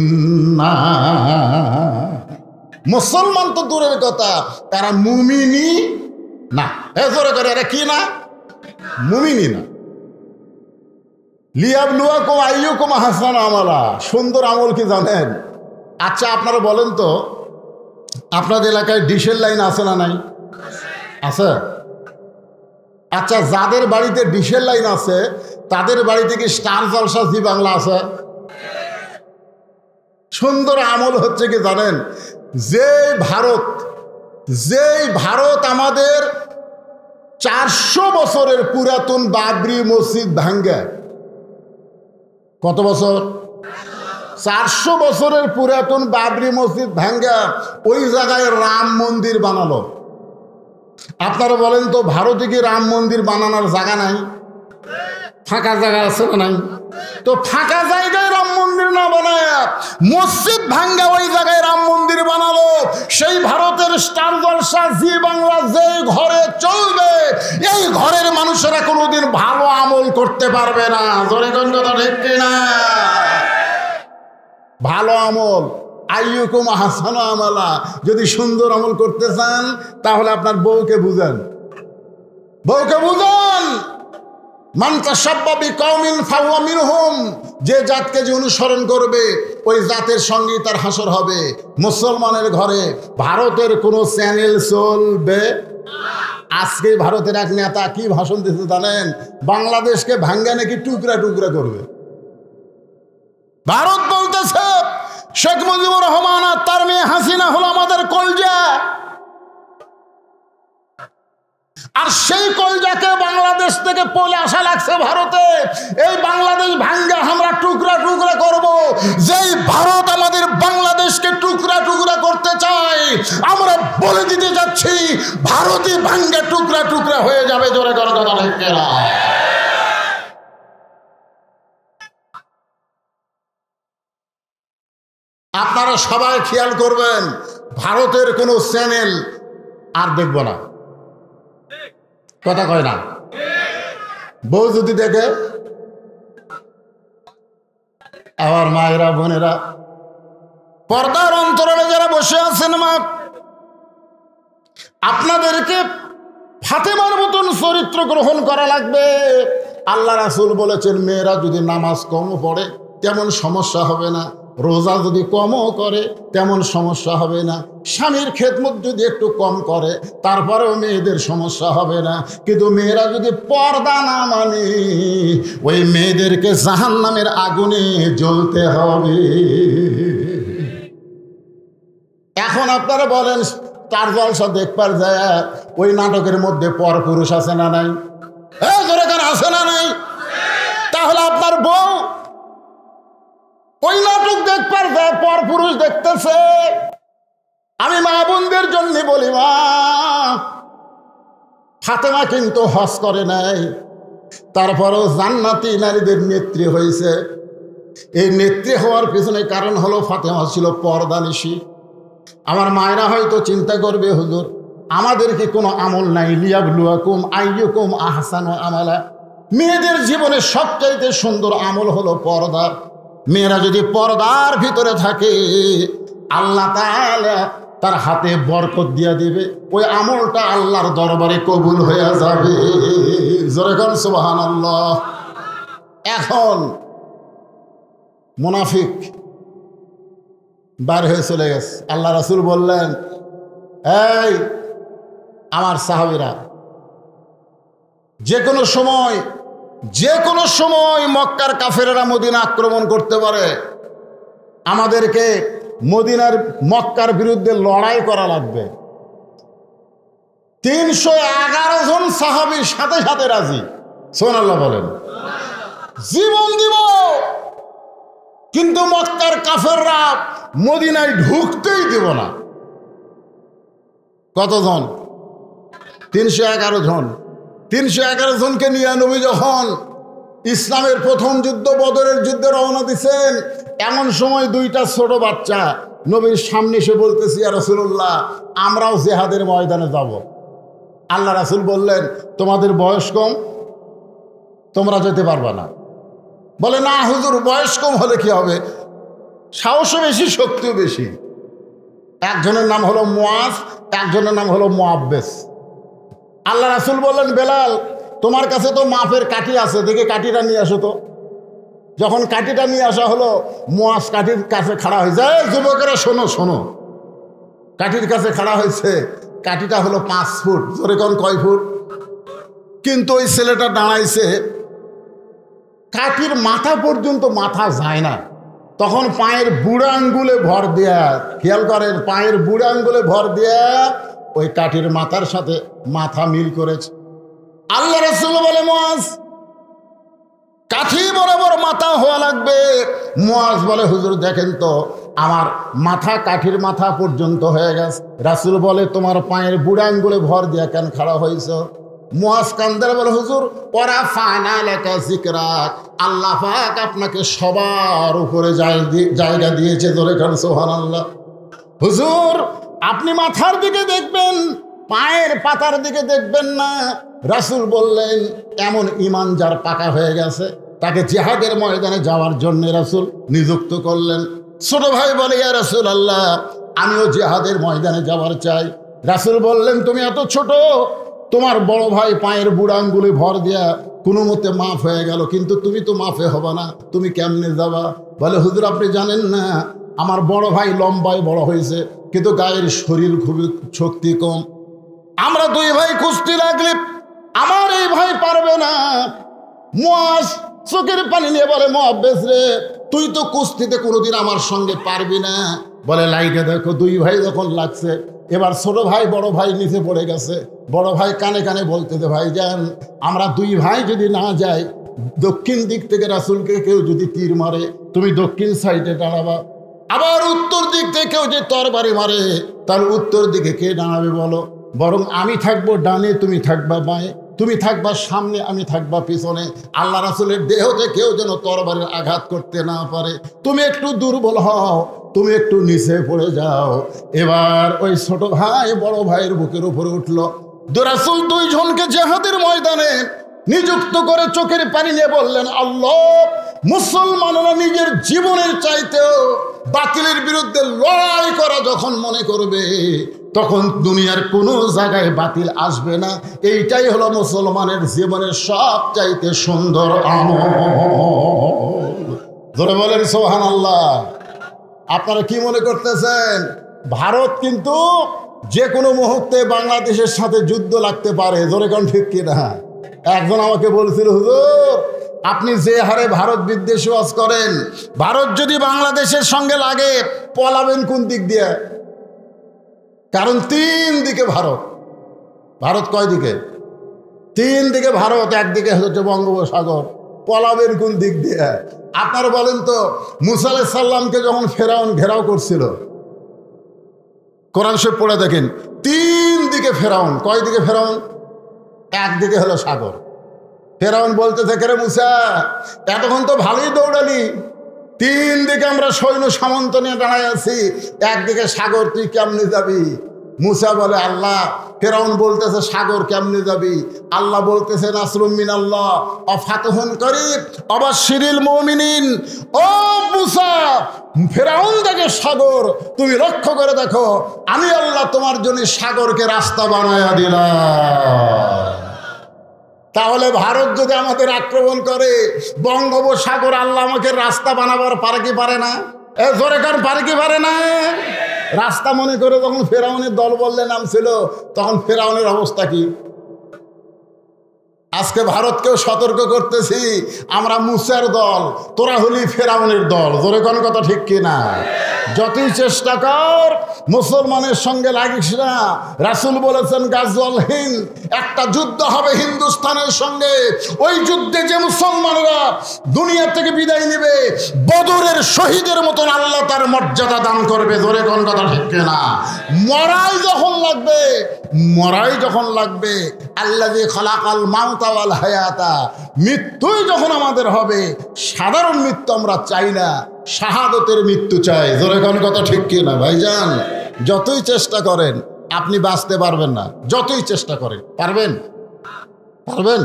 না। মুসলমান তো দূরের কথা, তারা মুমিনি না। জোরে করে এরা কি না? মুমিনি না। লিয়াবলুয়াকুম আইয়ুকুম আহসানু আমালা, সুন্দর আমল কি জানেন? আচ্ছা আপনারা বলেন তো, আপনাদের এলাকায় ডিশের লাইন আছে না নাই? আছে। আচ্ছা যাদের বাড়িতে ডিশের লাইন আছে তাদের বাড়িতে কি স্টার জলসা জি বাংলা আছে? সুন্দর আমল হচ্ছে কি জানেন? যেই ভারত আমাদের 400 বছরের পুরাতন বাবরি মসজিদ ভাঙ্গে, কত বছর? 400 বছরের পুরাতন বাবরি মসজিদ ভাঙ্গা ওই জায়গায় রাম মন্দির বানালো। আপনারা বলেন তো, ভারতে কি রাম মন্দির বানানোর জায়গা নাই? ফাঁকা জায়গা আছে না নাই? তো ফাঁকা জায়গায় রাম মন্দির না বানায় মসজিদ ভাঙ্গা ওই জায়গায় রাম মন্দির বানালো। সেই ভারতের স্টার জলসা জি বাংলা যেই ঘরে চলবে, এই ঘরের মানুষেরা কোনোদিন ভালো আমল করতে পারবে না। জোরে কোন কথা ঠিক কিনা? ভালো আমল, আইয়ুকুম আহসানু আমালা, যদি সুন্দর আমল করতে চান তাহলে আপনার বউকে বুঝান, মান তাশাব্বা বিকওমিন ফাহুয়া মিনহুম, যে জাতকে যে অনুসরণ করবে ওই জাতের সঙ্গে তার হাসর হবে। মুসলমানের ঘরে ভারতের কোনো চ্যানেল চলবে। আজকে ভারতের এক নেতা কি ভাষণ দিতে জানেন? বাংলাদেশকে ভাঙ্গা নাকি টুকরা টুকরা করবে। ভারত বলতেছে শেখ মুজিবুর রহমান আর তার মেয়ে হাসিনা হলো আমাদের কলজা, আর সেই কলজাকে বাংলাদেশ থেকে পলে আসা লাগছে ভারতে। এই বাংলাদেশ ভাঙ্গা আমরা টুকরা টুকরা করব। যেই ভারত আমাদের বাংলাদেশকে টুকরা টুকরা করতে চায়, আমরা বলে দিতে যাচ্ছি ভারতই ভাঙ্গা টুকরা টুকরা হয়ে যাবে। জোরে করে কথা ঠিক না? আপনারা সবাই খেয়াল করবেন, ভারতের কোনো চ্যানেল আর দেখব না। কথা কয় না? বউ যদি দেখে, আমার মায়েরা বোনেরা পর্দার অন্তরালে যারা বসে আছেন, মা আপনাদেরকে ফাতেমার মতন চরিত্র গ্রহণ করা লাগবে। আল্লাহ রাসূল বলেছেন, মেয়েরা যদি নামাজ কম পড়ে তেমন সমস্যা হবে না, রোজা যদি কমও করে তেমন সমস্যা হবে না, স্বামীর খেদমত যদি একটু কম করে তারপরেও মেয়েদের সমস্যা হবে না। কিন্তু মেয়েরা যদি পর্দা না মানে, ওই মেয়েদেরকে জাহান্নামের আগুনে জ্বলতে হবে। এখন আপনারা বলেন, তার জলসা দেখবার যায় ওই নাটকের মধ্যে পর পুরুষ আছে না নাই? আছে না নাই? তাহলে আপনার বউ ওই নাটক দেখবার যায়, পর পুরুষ দেখতেছে। আমি মা বোনদের জন্য বলি, মা ফাতেমা কিন্তু হজ করে নাই, তারপরেও জান্নাতি নারীদের নেত্রী হয়েছে। এই নেত্রী হওয়ার পিছনে কারণ হলো ফাতেমা ছিল পর্দানিশী। আমার মায়েরা হয়তো চিন্তা করবে, হুজুর আমাদের কি কোনো আমল নাই? লিয়াবলুয়াকুম আইয়ুকুম আহসানু আমালা, মেয়েদের জীবনে সবচাইতে সুন্দর আমল হলো পর্দা। মেয়েরা যদি পর্দার ভিতরে থাকে, আল্লাহ তাআলা তার হাতে বরকত দিয়া দিবে, ওই আমলটা আল্লাহর দরবারে কবুল হয়ে যাবে। জোরে কোন সুবহানাল্লাহ। এখন মুনাফিক বার হয়ে চলে গেছে। আল্লাহ রাসূল বললেন, এই আমার সাহাবীরা, যে কোনো সময় মক্কার কাফেরেরা মদিনা আক্রমণ করতে পারে, আমাদেরকে মক্কার বিরুদ্ধে লড়াই করা লাগবে। 311 জন সাহাবীর সাথে সাথে রাজি। সুবহানাল্লাহ বলেন। জীবন দিব, কিন্তু মক্কার কাফেররা মদিনায় ঢুকতেই দিব না। কতজন? 311 জন। 311 জনকে নিয়ে নবী যখন ইসলামের প্রথম যুদ্ধ বদরের যুদ্ধে রওনা দিচ্ছেন, এমন সময় দুইটা ছোট বাচ্চা নবীর সামনে এসে বলতেছি, ইয়া রাসূলুল্লাহ আমরাও জিহাদের ময়দানে যাব। আল্লাহ রাসূল বললেন, তোমাদের বয়স কম, তোমরা যেতে পারবে না। বলে, না হুজুর বয়স কম হলে কি হবে, সাহসও বেশি শক্তিও বেশি। একজনের নাম হলো মুআজ, একজনের নাম হলো মুআব্বেস। আল্লাহ রাসূল বললেন, বেলাল তোমার কাছে তো মাপের কাঠি আছে, দেখে কাঠিটা নিয়ে আসো তো। যখন কাঠিটা নিয়ে আসা হলো, মুআজ কাঠির কাছে খাড়া হয়ে যায়। যুবকেরা শোনো শোনো, কাঠির কাছে খাড়া হয়েছে। কাঠিটা হলো 5 ফুট। জোরে কোন কয় ফুট? কিন্তু ওই ছেলেটা দাঁড়াইছে, কাঠির মাথা পর্যন্ত মাথা যায় না। তখন পায়ের বুড়া আঙ্গুলে ভর দেয়া, খেয়াল করেন, পায়ের বুড়া আঙ্গুলে ভর দেয়া ওই কাঠির মাথার সাথে মাথা মিল করেছে। আল্লাহ রাসূল বলে, মুআজ কাঠি বরাবর মাথা হওয়া লাগবে। মুআজ বলে, হুজুর দেখেন তো আমার মাথা কাঠির মাথা পর্যন্ত হয়ে গেছে। রাসূল বলে, তোমার পায়ের বুড়া আঙ্গুলে ভর দিয়া কেন খাড়া হয়েছ? মুআজ কান্দার বলে, হুজুর ওরা ফানা লেখা যিকরাক, আল্লাহ পাক আপনাকে সবার উপরে জায়গা দিয়েছে। ধরে খান সুবহানাল্লাহ। হুজুর আপনি মাথার দিকে দেখবেন, পায়ের পাতার দিকে দেখবেন না। রাসূল বললেন, এমন ঈমান যার পাকা হয়ে গেছে তাকে জিহাদের ময়দানে যাওয়ার জন্য রাসূল নিযুক্ত করলেন। ছোট ভাই বলে, ইয়া রাসূলুল্লাহ আমিও জিহাদের ময়দানে যাওয়ার চাই। রাসূল বললেন, তুমি এত ছোট, তোমার বড় ভাই পায়ের বুড়া আঙ্গুলে ভর দিয়া কোনো মতে মাফ হয়ে গেল, কিন্তু তুমি তো মাফে হবে না, তুমি কেমনে যাবা? বলে, হুজুর আপনি জানেন না, আমার বড় ভাই লম্বায় বড় হয়েছে, কিন্তু গায়ের শরীর খুবই শক্তি কম। আমরা 2 ভাই কুস্তি লাগলে আমার এই ভাই পারবে না। মুআজ চোখের পানি নিয়ে বলে, মুআব্বেস রে তুই তো কুস্তিতে কোনোদিন আমার সঙ্গে পারবি না। বলে, লাইটে দেখো 2 ভাই যখন লাগছে, এবার ছোট ভাই বড় ভাই নিচে পড়ে গেছে। বড় ভাই কানে কানে বলতেছে, ভাই যান আমরা 2 ভাই যদি না যাই, দক্ষিণ দিক থেকে রাসূলকে কেউ যদি তীর মারে তুমি দক্ষিণ সাইডে দাঁড়াবা, আবার উত্তর দিক থেকে কেউ যে তরবারি মারে তার উত্তর দিকে কে দাঁড়াবে বলো? বরং আমি থাকবো ডানে, তুমি থাকবা বাঁয়ে, তুমি থাকবা সামনে, আমি থাকবা পিছনে। আল্লাহ রাসূলের দেহতে কেউ যেন তরবারির আঘাত করতে না পারে। তুমি একটু দুর্বল হও, তুমি একটু নিচে পড়ে যাও। এবার ওই ছোট ভাই বড় ভাইয়ের বুকের উপরে উঠলো। রাসূল 2 জনকে জিহাদের ময়দানে নিযুক্ত করে চোখের পানি নিয়ে বললেন, আল্লাহ মুসলমানরা নিজের জীবনের চাইতেও বাতিলের বিরুদ্ধে লড়াই করা যখন মনে করবে, তখন দুনিয়ার কোনো জায়গায় বাতিল আসবে না। এইটাই হলো মুসলমানের জীবনের সবচাইতে সুন্দর আমল। ধরে বলেন সুবহানাল্লাহ। আপনারা কি মনে করতেছেন? ভারত কিন্তু যে কোনো মুহূর্তে বাংলাদেশের সাথে যুদ্ধ লাগতে পারে। জোরে কোন ঠিক কিনা? একজন আমাকে বলছিল, হুজুর আপনি যে হারে ভারত বিদ্বেষ ওয়াজ করেন, ভারত যদি বাংলাদেশের সঙ্গে লাগে পলাবেন কোন দিক দিয়ে? কারণ 3 দিকে ভারত। ভারত কয় দিকে? 3 দিকে ভারত, একদিকে হচ্ছে বঙ্গোপসাগর। পলাবেন কোন দিক দিয়ে? আপনারা বলেন তো, মুসা আলাইহিস সালামকে যখন ফেরাউন ঘেরাও করছিল, কোরআন শরীফ পড়ে দেখেন, 3 দিকে ফেরাউন। কয় দিকে ফেরাউন? একদিকে হলো সাগর। ফেরাউন বলতেছে, রে মুসা এতক্ষণ তো ভালোই দৌড়ালি, 3 দিকে আমরা সৈন্য সামন্ত নিয়ে দাঁড়ায় আছি, একদিকে সাগর, তুই কেমনে যাবি? মুসা বলে, আল্লাহ, ফেরাউন বলতেছে সাগর কেমনে যাবি? আল্লাহ বলতেছে, নাসরুম মিনাল্লাহ ওয়া ফাতহুন করিব ওয়াবাশশিরিল মুমিনিন। ও মুসা, ফেরাউন দেখে সাগর, তুমি লক্ষ্য করে দেখো, আমি আল্লাহ তোমার জন্য সাগরকে রাস্তা বানায়া দিলাম। তাহলে ভারত যদি আমাদের আক্রমণ করে, বঙ্গোপসাগর আল্লাহ আমাকে রাস্তা বানাবার পারে কি পারে না? জোরে কার পারে কি পারে না? রাস্তা মনে করে যখন ফেরাউনের দল বললে নামছিল, তখন ফেরাউনের অবস্থা কি? আজকে ভারতকেও সতর্ক করতেছি, আমরা মুসার দল, তোরা হলি ফেরাউনের দল। জোরে কোন কথা ঠিক কিনা? যতই চেষ্টা কর মুসলমানের সঙ্গে লাগিস না। রাসূল বলেছেন, গাজওয়াল হিন্দ, একটা যুদ্ধ হবে হিন্দুস্তানের সঙ্গে। ওই যুদ্ধে যে মুসলমানরা দুনিয়া থেকে বিদায় নেবে, বদরের শহীদের মতন আল্লাহ তার মর্যাদা দান করবে। জোরে কোন কথা ঠিক কিনা? মরাই যখন লাগবে, মরাই যখন লাগবে, আল্লাযী খালাকাল মাউতা ওয়াল হায়াতা, মৃত্যুই যখন আমাদের হবে, সাধারণ মৃত্যু আমরা চাই না, শাহাদতের মৃত্যু চাই। জোরে কোন কথা ঠিক কিনা? ভাইজান যতই চেষ্টা করেন আপনি বাঁচতে পারবেন না। যতই চেষ্টা করেন, পারবেন? পারবেন?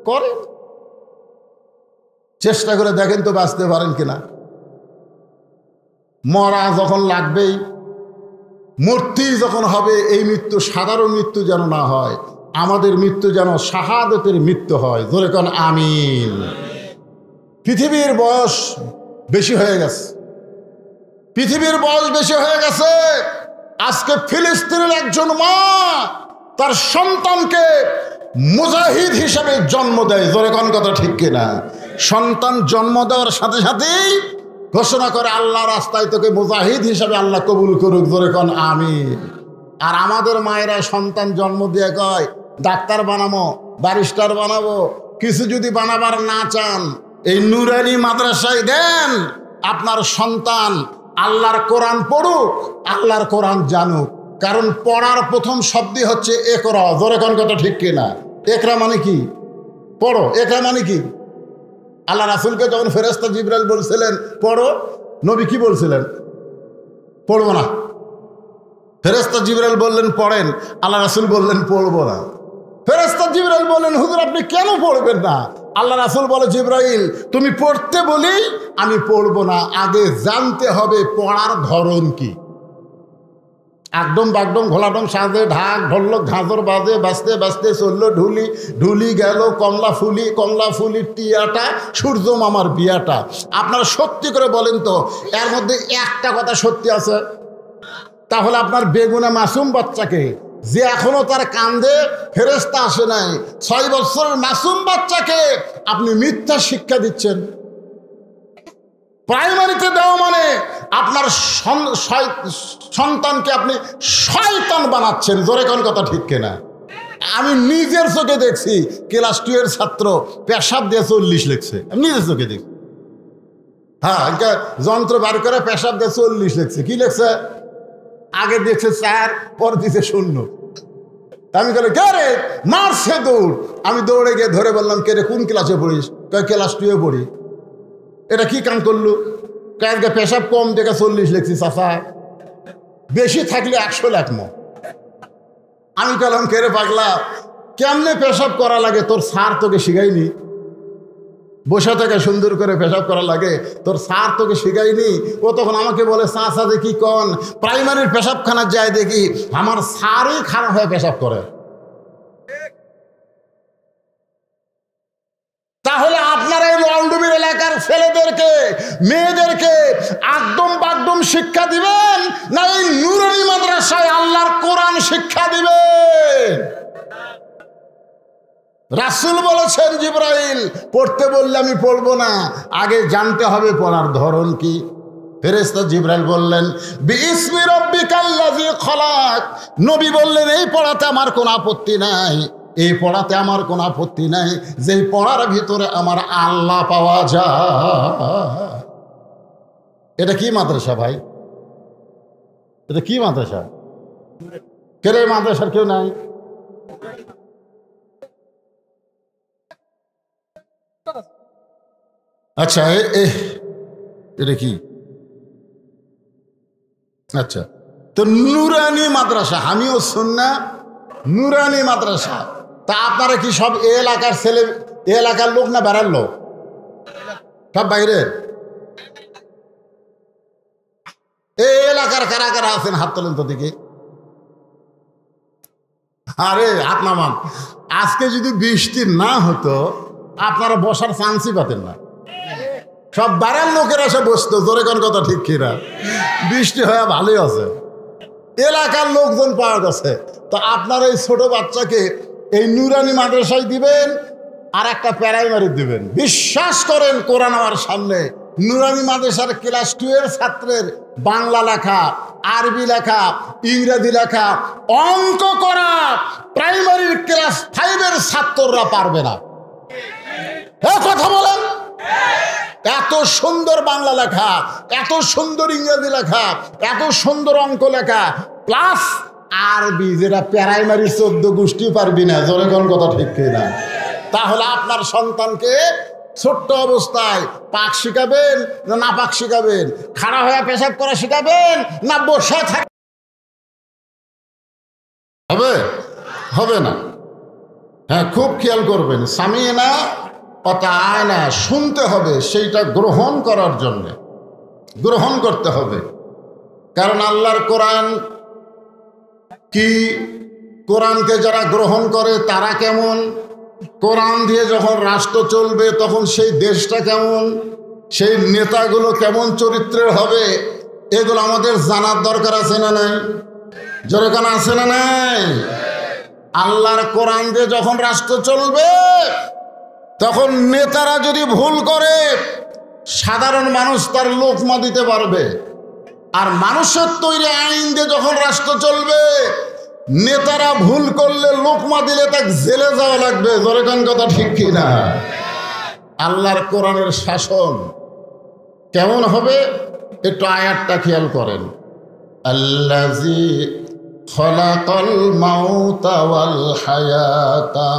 করেন, চেষ্টা করে দেখেন তো বাঁচতে পারেন কিনা। মরা যখন লাগবেই, মূর্তি যখন হবে, এই মৃত্যু সাধারণ মৃত্যু যেন না হয়, আমাদের মৃত্যু যেন শাহাদতের মৃত্যু হয়। জোরে কোন আমিন। পৃথিবীর বয়স বেশি হয়ে গেছে, পৃথিবীর বয়স বেশি হয়ে গেছে। আজকে ফিলিস্তিনের একজন মা তার সন্তানকে মুজাহিদ হিসাবে জন্ম দেয়। জোরে কোন কথা ঠিক কিনা? সন্তান জন্ম দেওয়ার সাথে সাথেই ঘোষণা করে, আল্লাহ রাস্তায় তোকে মুজাহিদ হিসাবে আল্লাহ কবুল করুক। জোরে কোন আমিন। আর আমাদের মায়েরা সন্তান জন্ম দিয়ে কয়, ডাক্তার বানাবো, ব্যারিস্টার বানাবো। কিছু যদি বানাবার না চান, এই নুরানি মাদ্রাসায় দেন, আপনার সন্তান আল্লাহর কোরআন পড়ুক, আল্লাহর কোরআন জানুক। কারণ পড়ার প্রথম শব্দই হচ্ছে একরা। জোরে কোন কথা ঠিক কিনা? একরা মানে কি? পড়ো। একরা মানে কি? আল্লাহ রাসূলকে যখন ফেরেশতা জিবরাইল বলছিলেন পড়ো, নবী কি বলছিলেন? পড়বো না। ফেরেশতা জিবরাইল বললেন পড়েন, আল্লাহ রাসূল বললেন পড়বো না। ফেরেশতা জিবরাইল বললেন হুজুর আপনি কেন পড়বেন না? আল্লাহ রাসূল বলে, জিবরাইল তুমি পড়তে বলি আমি পড়বো না, আগে জানতে হবে পড়ার ধরন কি। একদম বাগডম ঘোলাডম সাজে ঢাক ঢোলক ঝাঁঝর বাজে, বাজতে বাজতে চললো ঢুলি, ঢুলি গেল কমলা ফুলি, কমলা ফুলির টিয়াটা, সূর্য মামার বিয়াটা। আপনারা সত্যি করে বলেন তো, এর মধ্যে একটা কথা সত্যি আছে? তাহলে আপনার বেগুনা মাসুম বাচ্চাকে, যে এখনো তার কান্দে ফেরেশতা আসে নাই, 6 বছরের মাসুম বাচ্চাকে আপনি মিথ্যা শিক্ষা দিচ্ছেন। প্রাইমারিতে দেওয়া মানে আপনার সন্তানকে আপনি শয়তান বানাচ্ছেন। জোরে কোন কথা ঠিক কিনা? আমি নিজের চোখে দেখছি, ক্লাস 2 এর ছাত্র পেশাব দিয়ে 40 লিখছে। আমি নিজের চোখে দেখছি। হ্যাঁ, যন্ত্র বার করে পেশাব দিয়ে 40 লিখছে। কি লিখছে? আগে দেখছে 4, পর দিছে 0। আমি বলে কে রে, মারছে দৌড়। আমি দৌড়ে গিয়ে ধরে বললাম, কে রে কোন ক্লাসে পড়িস? ক্লাস 2 এ পড়ি। এটা কি কাম করলু? কালকে পেশাব কম দেখে 40 লিখছি। চাষা বেশি থাকলে 100 লেখমো। আমি বললাম কে রে পাগলা, কেমনে পেশাব করা লাগে তোর স্যার তোকে শিখাইনি? বসে থেকে সুন্দর করে পেশাব করা লাগে, তোর স্যার তোকে শিখাইনি? ও তখন আমাকে বলে, চাষা দেখি কন প্রাইমারির পেশাবখানা যায় দেখি আমার স্যারই খারাপ হয়ে পেশাব করে। তাহলে আপনারা এই লন্ডুবির এলাকার ছেলেদেরকে মেয়েদেরকে একদম বাগদম শিক্ষা দিবেন, না এই নুরানি মাদ্রাসায় আল্লাহর কোরআন শিক্ষা দিবেন? রাসূল বলেছেন, জিবরাইল পড়তে বললে আমি পড়বো না, আগে জানতে হবে পড়ার ধরন কি। ফেরেশতা জিবরাইল বললেন, বিইসমি রাব্বিকাল্লাযী খলাক। নবী বললেন, এই পড়াতে আমার কোনো আপত্তি নাই, এই পড়াতে আমার কোনো আপত্তি নাই, যেই পড়ার ভিতরে আমার আল্লাহ পাওয়া যায়। এটা কি মাদ্রাসা ভাই? এটা কি মাদ্রাসা? কেরে মাদ্রাসার কেউ নাই? আচ্ছা, এটা কি? আচ্ছা, তো নুরানি মাদ্রাসা, আমিও সুন্নাহ নুরানি মাদ্রাসা। তা আপনারা কি সব এ এলাকার ছেলে, এ এলাকার লোক না বেড়ার লোক? সব বাইরে? এই এলাকার কারা কারা আছেন হাত তোলেন তো দেখি। আরে হাত নামান। আজকে যদি বৃষ্টি না হতো আপনারা বসার চান্সই পাতেন না। সব বাড়ার লোকের এসে বসতো। জোরে কোন কথা ঠিক কিনা? বৃষ্টি হয়ে ভালোই আছে, এলাকার লোকজন পাওয়া গেছে। তো আপনার এই ছোট বাচ্চাকে এই নুরানি মাদ্রাসায় দিবেন আর একটা প্রাইমারি দিবেন। বিশ্বাস করেন, কোরআন আমার সামনে, নুরানি মাদ্রাসার ক্লাস 2 এর ছাত্রের বাংলা লেখা, আরবি লেখা, ইংরেজি লেখা, অঙ্ক করা প্রাইমারির ক্লাস 5 এর ছাত্ররা পারবে না। কথা বলেন। এত সুন্দর বাংলা লেখা, এত সুন্দর ইংরেজি লেখা, এত সুন্দর অঙ্ক লেখা, প্লাস আরবি, যেটা প্রাইমারি 14 গোষ্ঠী পারবি না। জোরে কোন কথা ঠিক কিনা? তাহলে আপনার সন্তানকে ছোট্ট অবস্থায় পাক শিখাবেন না না পাক শিখাবেন? খাড়া হয়ে পেশাব করা শিখাবেন না বসে থাক? হবে? হবে না। হ্যাঁ, খুব খেয়াল করবেন। সামিনা অতা আয়না, শুনতে হবে, সেইটা গ্রহণ করার জন্যে গ্রহণ করতে হবে। কারণ আল্লাহর কোরআন কি কোরআনকে যারা গ্রহণ করে তারা কেমন, কোরআন দিয়ে যখন রাষ্ট্র চলবে তখন সেই দেশটা কেমন, সেই নেতাগুলো কেমন চরিত্রের হবে, এগুলো আমাদের জানার দরকার আছে না নাই? যেরকম আছে না নাই? আল্লাহর কোরআন দিয়ে যখন রাষ্ট্র চলবে তখন নেতারা যদি ভুল করে সাধারণ মানুষ তার লোকমা দিতে পারবে, আর মানুষের তৈরি আইন দিয়ে যখন রাষ্ট্র চলবে নেতারা ভুল করলে লোকমা দিলে তাকে জেলে যাওয়া লাগবে। যেরকম কথা ঠিক কিনা? আল্লাহর কোরআনের শাসন কেমন হবে একটু আয়াতটা খেয়াল করেন। আল্লাযী খালাকাল মাউতা ওয়াল হায়াতা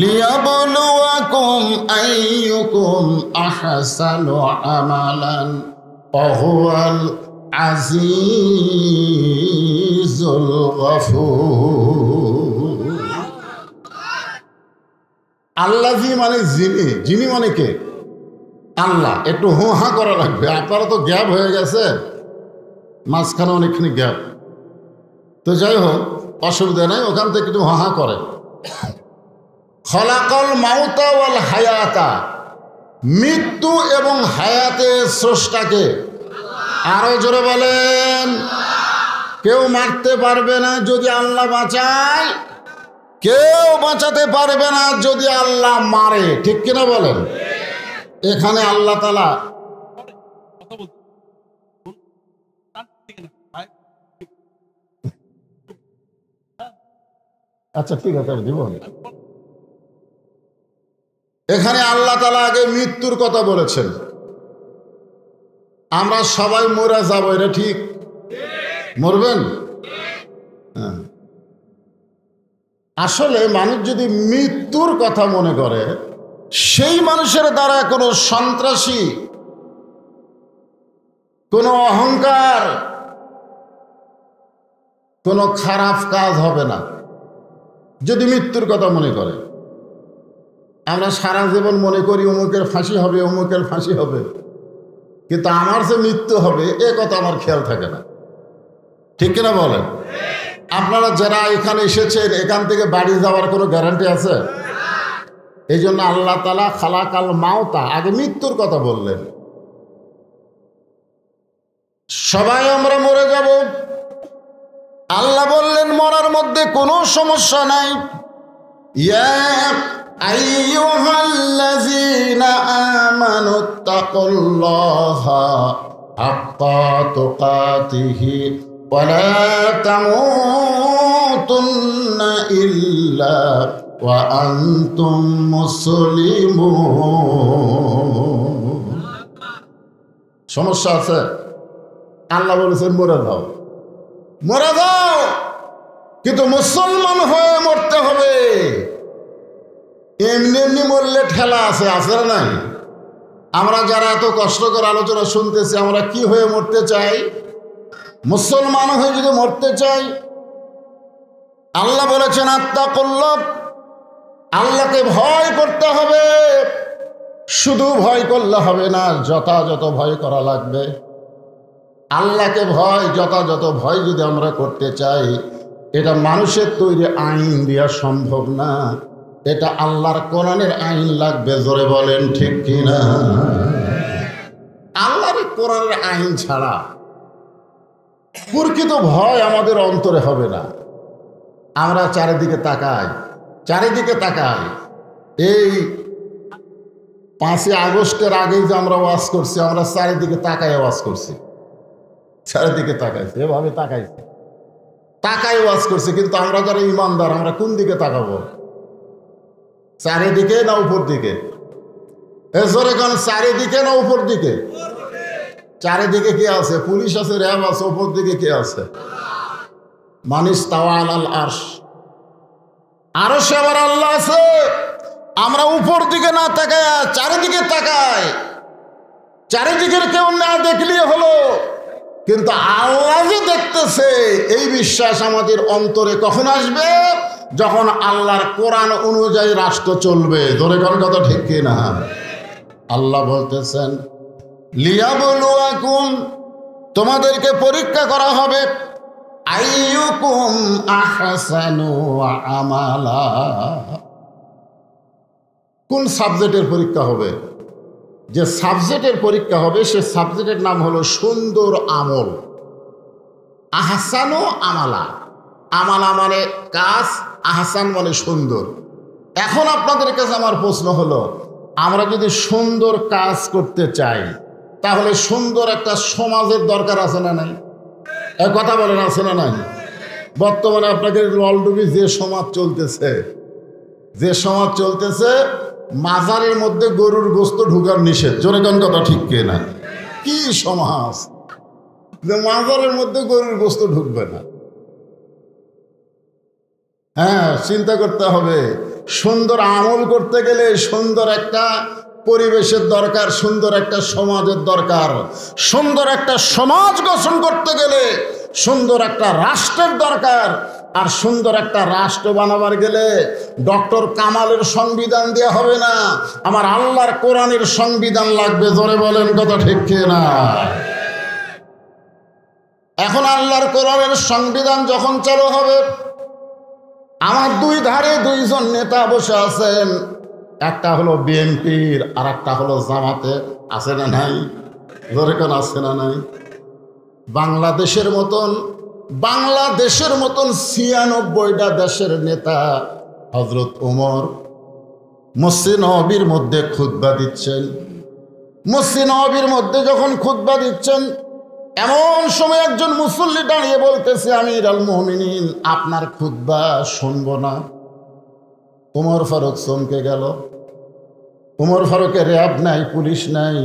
লিয়াবলুয়াকুম আইয়ুকুম আহসানু আমালান ওয়া হুয়াল আজিজুল গফুর। আল্লাযী মানে যিনি, যিনি মানে কে? আল্লাহ। একটু হু হা করা লাগবে, আপনারা তো গ্যাপ হয়ে গেছে, মাঝখানে অনেকখানি গ্যাপ। তো যাই হোক, অসুবিধা নেই, ওখান থেকে একটু হা হা করে। খলাকল মাউতা ওয়াল হায়াতা, মৃত্যু এবং হায়াতের স্রষ্টাকে। আরো জোরে বলেন। কেউ মারতে পারবে না যদি আল্লাহ বাঁচায়, কেউ বাঁচাতে পারবে না যদি আল্লাহ মারে, ঠিক কিনা বলেন? এখানে আল্লাহ তাআলা আচ্ছা ঠিক আছে দিব। এখানে আল্লাহ তাআলা আগে মৃত্যুর কথা বলেছেন। আমরা সবাই মরে যাব, এটা ঠিক? মরবেন? হ্যাঁ। আসলে মানুষ যদি মৃত্যুর কথা মনে করে, সেই মানুষের দ্বারা কোনো সন্ত্রাসী, কোনো অহংকার, কোনো খারাপ কাজ হবে না যদি মৃত্যুর কথা মনে করে। আমরা সারা জীবন মনে করি অমুকের ফাঁসি হবে, অমুকের ফাঁসি হবে, কিন্তু আমার যে মৃত্যু হবে এ কথা আমার খেয়াল থাকে না, ঠিক কিনা বলেন? আপনারা যারা এখানে এসেছেন এখান থেকে বাড়ি যাওয়ার কোনো গ্যারান্টি আছে? এই জন্য আল্লাহ তাআলা খালাকাল মাউতা, আগে মৃত্যুর কথা বললেন। সবাই আমরা মরে যাব, আল্লাহ বললেন মরার মধ্যে কোনো সমস্যা নাই। ইয়া আইয়ুহাল্লাযীনা আমানুত্তাকুল্লাহা হাক্কা তুকাতিহি ওয়া লা তামুতুন্না ইল্লা ওয়া আনতুম মুসলিমুন। সমস্যা আছে? আল্লাহ বলেছেন মরে যাও, মরে যাও, কিন্তু মুসলমান হয়ে মরতে হবে। এমনি এমনি মরলে ঠেলা আছে, আছে না নাই? আমরা যারা এত কষ্ট করে আলোচনা শুনতেছি, আমরা কি হয়ে মরতে চাই? মুসলমান হয়ে যদি মরতে চাই, আল্লাহ বলেছেন আত্তাকুল্লাহ, আল্লাহকে ভয় করতে হবে। শুধু ভয় করলে হবে না, যথাযথ ভয় করা লাগবে। আল্লাহকে ভয়, যথাযথ ভয় যদি আমরা করতে চাই, এটা মানুষের তৈরি আইন দেওয়া সম্ভব না, এটা আল্লাহর কোরআনের আইন লাগবে। জোরে বলেন ঠিক কিনা? আল্লাহর কোরআনের আইন ছাড়া প্রকৃত ভয় আমাদের অন্তরে হবে না। আমরা চারিদিকে তাকাই, চারিদিকে তাকাই। এই 5ই আগস্টের আগেই যে আমরা ওয়াজ করছি, আমরা চারিদিকে তাকাই ওয়াজ করছি, চারিদিকে তাকাইছি, এভাবে তাকাইছি, তাকাই ওয়াজ করছি। কিন্তু আমরা যারা ইমানদার, আমরা কোন দিকে তাকাবো? চারিদিকে না উপর দিকে? জোরে কোন, চারিদিকে না উপর দিকে? চারিদিকে কে আছে? পুলিশ আছে, র্যাব আছে। উপর দিকে কে আছে? মানিস্তাওয়া আলাল আরশ, আরশে আবার আল্লাহ আছে। আমরা উপর দিকে না তাকাই, চারিদিকে তাকাই। চারিদিকের কেউ না দেখলেই হলো, কিন্তু আল্লাহ যে দেখতেছে এই বিশ্বাস আমাদের অন্তরে কখন আসবে? যখন আল্লাহর কোরআন অনুযায়ী রাষ্ট্র চলবে। ধরে কোন কথা ঠিক কিনা? আল্লাহ বলতেছেন লিয়াবলুয়াকুম, তোমাদেরকে পরীক্ষা করা হবে আইয়ুকুম আহসানু আমালা। কোন সাবজেক্টের পরীক্ষা হবে? যে সাবজেক্টের পরীক্ষা হবে সে সাবজেক্টের নাম হলো সুন্দর আমল। আহসানু আমালা, আমালা মানে কাজ, আহসান মানে সুন্দর। এখন আপনাদের কাছে আমার প্রশ্ন হলো, আমরা যদি সুন্দর কাজ করতে চাই তাহলে সুন্দর একটা সমাজের দরকার আছে না নাই? কথা বলেন, আছে না নাই? বর্তমানে আপনাকে ললডুবি যে সমাজ চলতেছে, মাজারের মধ্যে গরুর গোস্ত ঢুকার নিষেধ। জোরে কোন কথা ঠিক কে না? কি সমাজ যে মাজারের মধ্যে গরুর গোস্ত ঢুকবে না? হ্যাঁ, চিন্তা করতে হবে। সুন্দর আমল করতে গেলে সুন্দর একটা পরিবেশের দরকার, সুন্দর একটা সমাজের দরকার। সুন্দর একটা সমাজ গঠন করতে গেলে সুন্দর একটা রাষ্ট্রের দরকার। আর সুন্দর একটা রাষ্ট্র বানাবার গেলে ডক্টর কামালের সংবিধান দেওয়া হবে না, আমার আল্লাহর কোরআনের সংবিধান লাগবে। জোরে বলেন কথা ঠিক না? এখন আল্লাহর কোরআনের সংবিধান যখন চালু হবে, আমার দুই ধারে দুইজন নেতা বসে আছেন, একটা হলো বিএনপির আর একটা হলো জামাতে। আছে না নাই? জোরে কোন আছে না নাই? বাংলাদেশের মতন ৯৬টা দেশের নেতা হযরত ওমর মসজিদ নববীর মধ্যে খুতবা দিচ্ছেন। মসজিদ নববীর মধ্যে যখন খুতবা দিচ্ছেন, এমন সময় একজন মুসল্লি দাঁড়িয়ে বলতেছে, আমির আল মুমিনিন, আপনার খুতবা শুনবো না। ওমর ফারুক চমকে গেল। ওমর ফারুকের র্যাব নাই, পুলিশ নাই।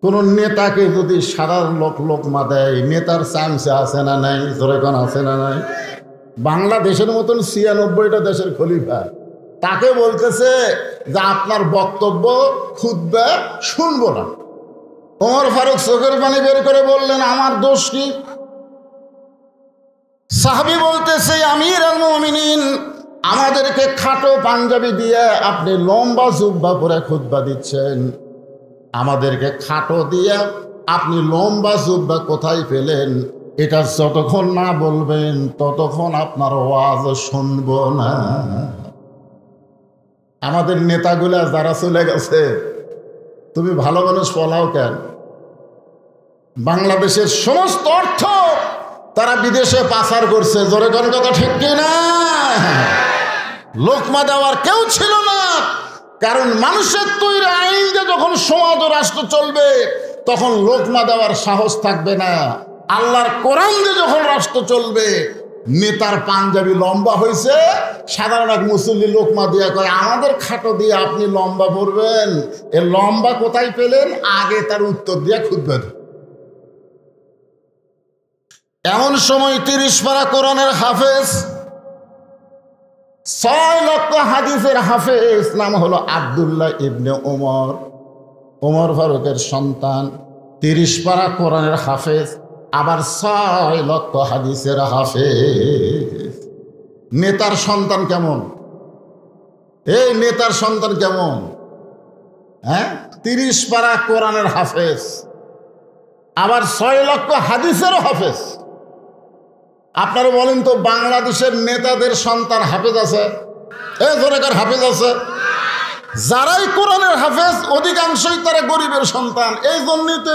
কোন নেতাকে যদি সাধারণ লোকমা দেয়, নেতার চান্স আছে না নাই? জোরে কোন আছে না নাই? বাংলাদেশের মতন ৯৬টা দেশের খলিফা তাকে বলতেছে যে আপনার বক্তব্য খুতবা শুনবো না। ওমর ফারুক চোখের পানি বের করে বললেন, আমার দোষ কি? সাহাবী বলতেছে, আমির আল মুমিনিন, আমাদেরকে খাটো পাঞ্জাবি দিয়ে আপনি লম্বা জুব্বা পরে খুতবা দিচ্ছেন। আমাদেরকে খাটো দিয়ে আপনি লম্বা জুব্বা কোথায় পেলেন? এটা যতক্ষণ না বলবেন ততক্ষণ আপনার ওয়াজ শুনব না। আমাদের নেতাগুলা যারা চলে গেছে, তুমি ভালো মানুষ পলাও কেন? বাংলাদেশের সমস্ত অর্থ তারা বিদেশে পাচার করছে। জোরে কোন কথা ঠিক কিনা? লোকমা দেওয়ার কেউ ছিল না, কারণ মানুষের তৈরি আইন যে যখন সমাজ ও রাষ্ট্র চলবে তখন লোকমা দেওয়ার সাহস থাকবে না। আল্লাহর কোরআন যে যখন রাষ্ট্র চলবে, নেতার পাঞ্জাবি লম্বা হয়েছে, সাধারণ এক মুসল্লি লোকমা দিয়া কয়, আমাদের খাটো দিয়ে আপনি লম্বা পড়বেন, এ লম্বা কোথায় পেলেন? আগে তার উত্তর দিয়া খুতবা দেন। এমন সময় ৩০ পারা কোরআনের হাফেজ, ৬ লক্ষ হাদিসের হাফেজ, নাম হলো আব্দুল্লাহ ইবনে ওমর, ওমর ফারুকের সন্তান, ৩০ পারা কোরআনের হাফেজ, আবার ৬ লক্ষ হাদিসের হাফেজ। নেতার সন্তান কেমন? এই নেতার সন্তান কেমন? হ্যাঁ, ৩০ পারা কোরআনের হাফেজ, আবার ৬ লক্ষ হাদিসেরও হাফেজ। আপনারা বলেন তো, বাংলাদেশের নেতাদের সন্তান হাফেজ আছে? জোরেকার হাফেজ আছে? যারাই কোরআনের হাফেজ অধিকাংশই তারা গরিবের সন্তান। এই জন্যই তো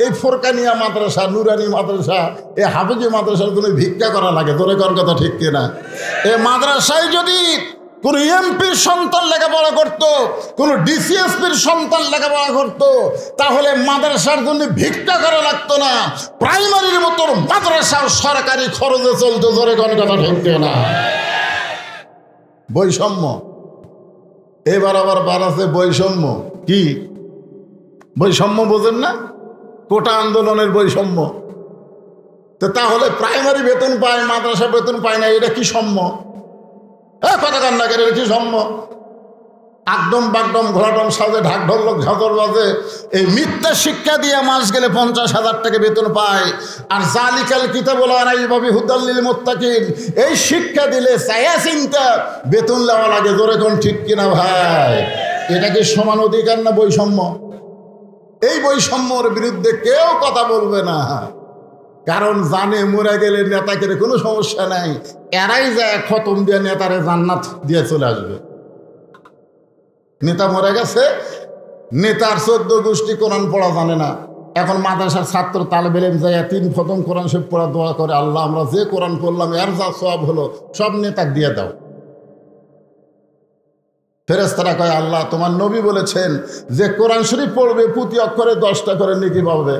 এই ফোরকানিয়া মাদ্রাসা, নুরানি মাদ্রাসা, এই হাফেজি মাদ্রাসার জন্য ভিক্ষা করা লাগে। জোরেকার কথা ঠিক কিনা? এই মাদ্রাসায় যদি কোন এমপির সন্তান লেখাপড়া করত, কোন ডিসিএসপির সন্তান লেখাপড়া করত, তাহলে মাদ্রাসার জন্য ভিক্ষা করা লাগতো না। প্রাইমারির মতো মাদ্রাসার সরকারি খরচে চলতো। জোরে কোন কথা ঠিক না? বৈষম্য এবার আবার বাড়াচ্ছে। বৈষম্য কি? বৈষম্য বোঝেন না? কোটা আন্দোলনের বৈষম্য। তো তাহলে প্রাইমারি বেতন পায়, মাদ্রাসা বেতন পায় না, এটা কি সম্য? কথা কান্না করে, কি সম্য? একদম বাগডম ঘোড়াডম সাজে, ঢাক ঢোলক ঝাঁঝর বাজে, এই মিথ্যা শিক্ষা দিয়ে মাস গেলে ৫০,০০০ টাকা বেতন পায়। আর জালিকাল কিতাবুল আনাইবাবি হুদাল্লিল মুত্তাকিন, এই শিক্ষা দিলে চায়া চিন্তা বেতন নেওয়া লাগে। জোরে কোন ঠিক কিনা ভাই? এটা কি সমান অধিকার না বৈষম্য? এই বৈষম্যর বিরুদ্ধে কেউ কথা বলবে না। কারণ জানে মরে গেলে নেতাকে কোনো সমস্যা নাই, এরাই যায় খতম দিয়ে নেতারে জান্নাত দিয়ে চলে আসবে। নেতা মরে গেছে, নেতার 14 গোষ্ঠী কোরআন পড়া জানে না, এখন মাদ্রাসার ছাত্র তালেবে ইলম যায় 3 খতম কোরআন শরীফ পড়া দোয়া করে, আল্লাহ আমরা যে কোরআন পড়লাম এর যা সওয়াব হলো সব নেতাকে দিয়ে দাও। ফেরেশতারা কয় আল্লাহ তোমার নবী বলেছেন যে কোরআন শরীফ পড়বে প্রতি অক্ষরে 10টা করে নেকি পাবে,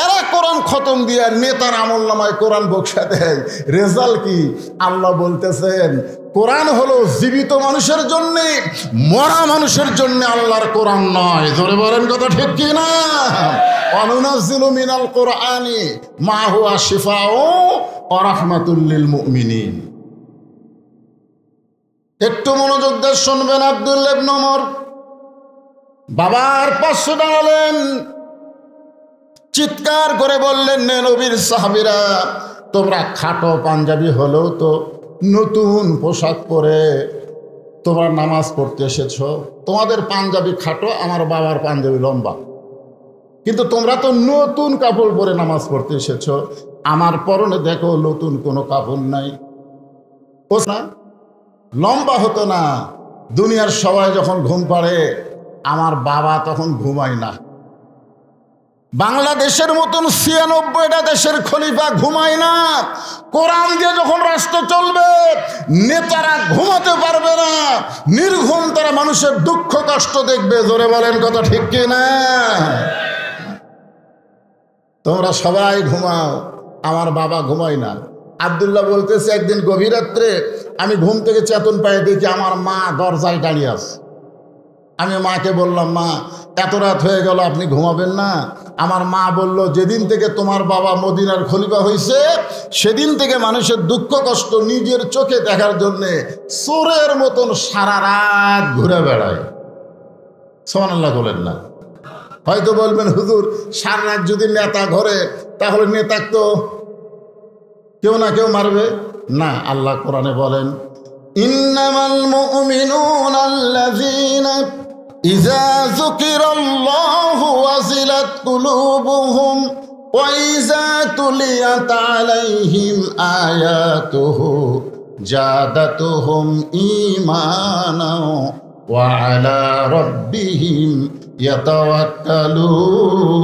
এরা কোরআন খতম দিয়ে নেতার আমল নামায় কোরআন বক্সা দেয়, রেজাল্ট কি? আল্লাহ বলতেছেন কোরআন হলো জীবিত মানুষের জন্য, মরা মানুষের জন্য আল্লাহর কোরআন নয়। জোরে বলেন কথা ঠিক কি না? অনুনাজ্জিলু মিনাল কোরআনি মা হুয়া শিফাউ ওয়া রাহমাতুল লিল মুমিনিন। একটু মনোযোগ দিয়ে শুনবেন। আব্দুল্লাহ ইবনে ওমর বাবার পাশে দাঁড়ালেন, চিৎকার করে বললেন, নে নবীর সাহাবীরা, তোমরা খাটো পাঞ্জাবি হলেও তো নতুন পোশাক পরে তোমরা নামাজ পড়তে এসেছ। তোমাদের পাঞ্জাবি খাটো, আমার বাবার পাঞ্জাবি লম্বা, কিন্তু তোমরা তো নতুন কাপড় পরে নামাজ পড়তে এসেছ। আমার পরনে দেখো নতুন কোনো কাপড় নাই। না লম্বা হতো না, দুনিয়ার সবাই যখন ঘুম পাড়ে আমার বাবা তখন ঘুমায় না। বাংলাদেশের মতন 96টা দেশের খলিফা ঘুমায় না। কোরআন দিয়ে যখন রাষ্ট্র চলবে নেতারা ঘুমাতে পারবে না, নির্ঘুম তারা মানুষের দুঃখ কষ্ট দেখবে। জোরে বলেন কথা ঠিক কি না? তোমরা সবাই ঘুমাও, আমার বাবা ঘুমায় না। আব্দুল্লাহ বলতেছে একদিন গভীর রাত্রে আমি ঘুম থেকে চেতন পায়ে দেখি আমার মা দরজায় দাঁড়িয়ে আছে। আমি মাকে বললাম, মা এত রাত হয়ে গেল আপনি ঘুমাবেন না? আমার মা বলল, যেদিন থেকে তোমার বাবা মদিনার খলিফা হয়েছে সেদিন থেকে মানুষের দুঃখ কষ্ট নিজের চোখে দেখার জন্যে চোরের মতন সারা রাত ঘুরে বেড়ায়। সুবহানাল্লাহ বলেন না? হয়তো বলবেন হুজুর সারা রাত যদি নেতা ঘরে তাহলে নেতাকে তো কেউ না কেউ মারবে না। আল্লাহ কোরআনে বলেন, ইন্নামাল মুমিনুনা আল্লাযীনা ইযা যুকিরাল্লাহু ওয়াজিলাত কুলুবুহুম ওয়া ইযা তুলিয়াত আলাইহিম আয়াতুহু জাদাতুহুম ঈমানাও ওয়া আলা রাব্বিহিম ইয়াতাওয়াক্কালুন।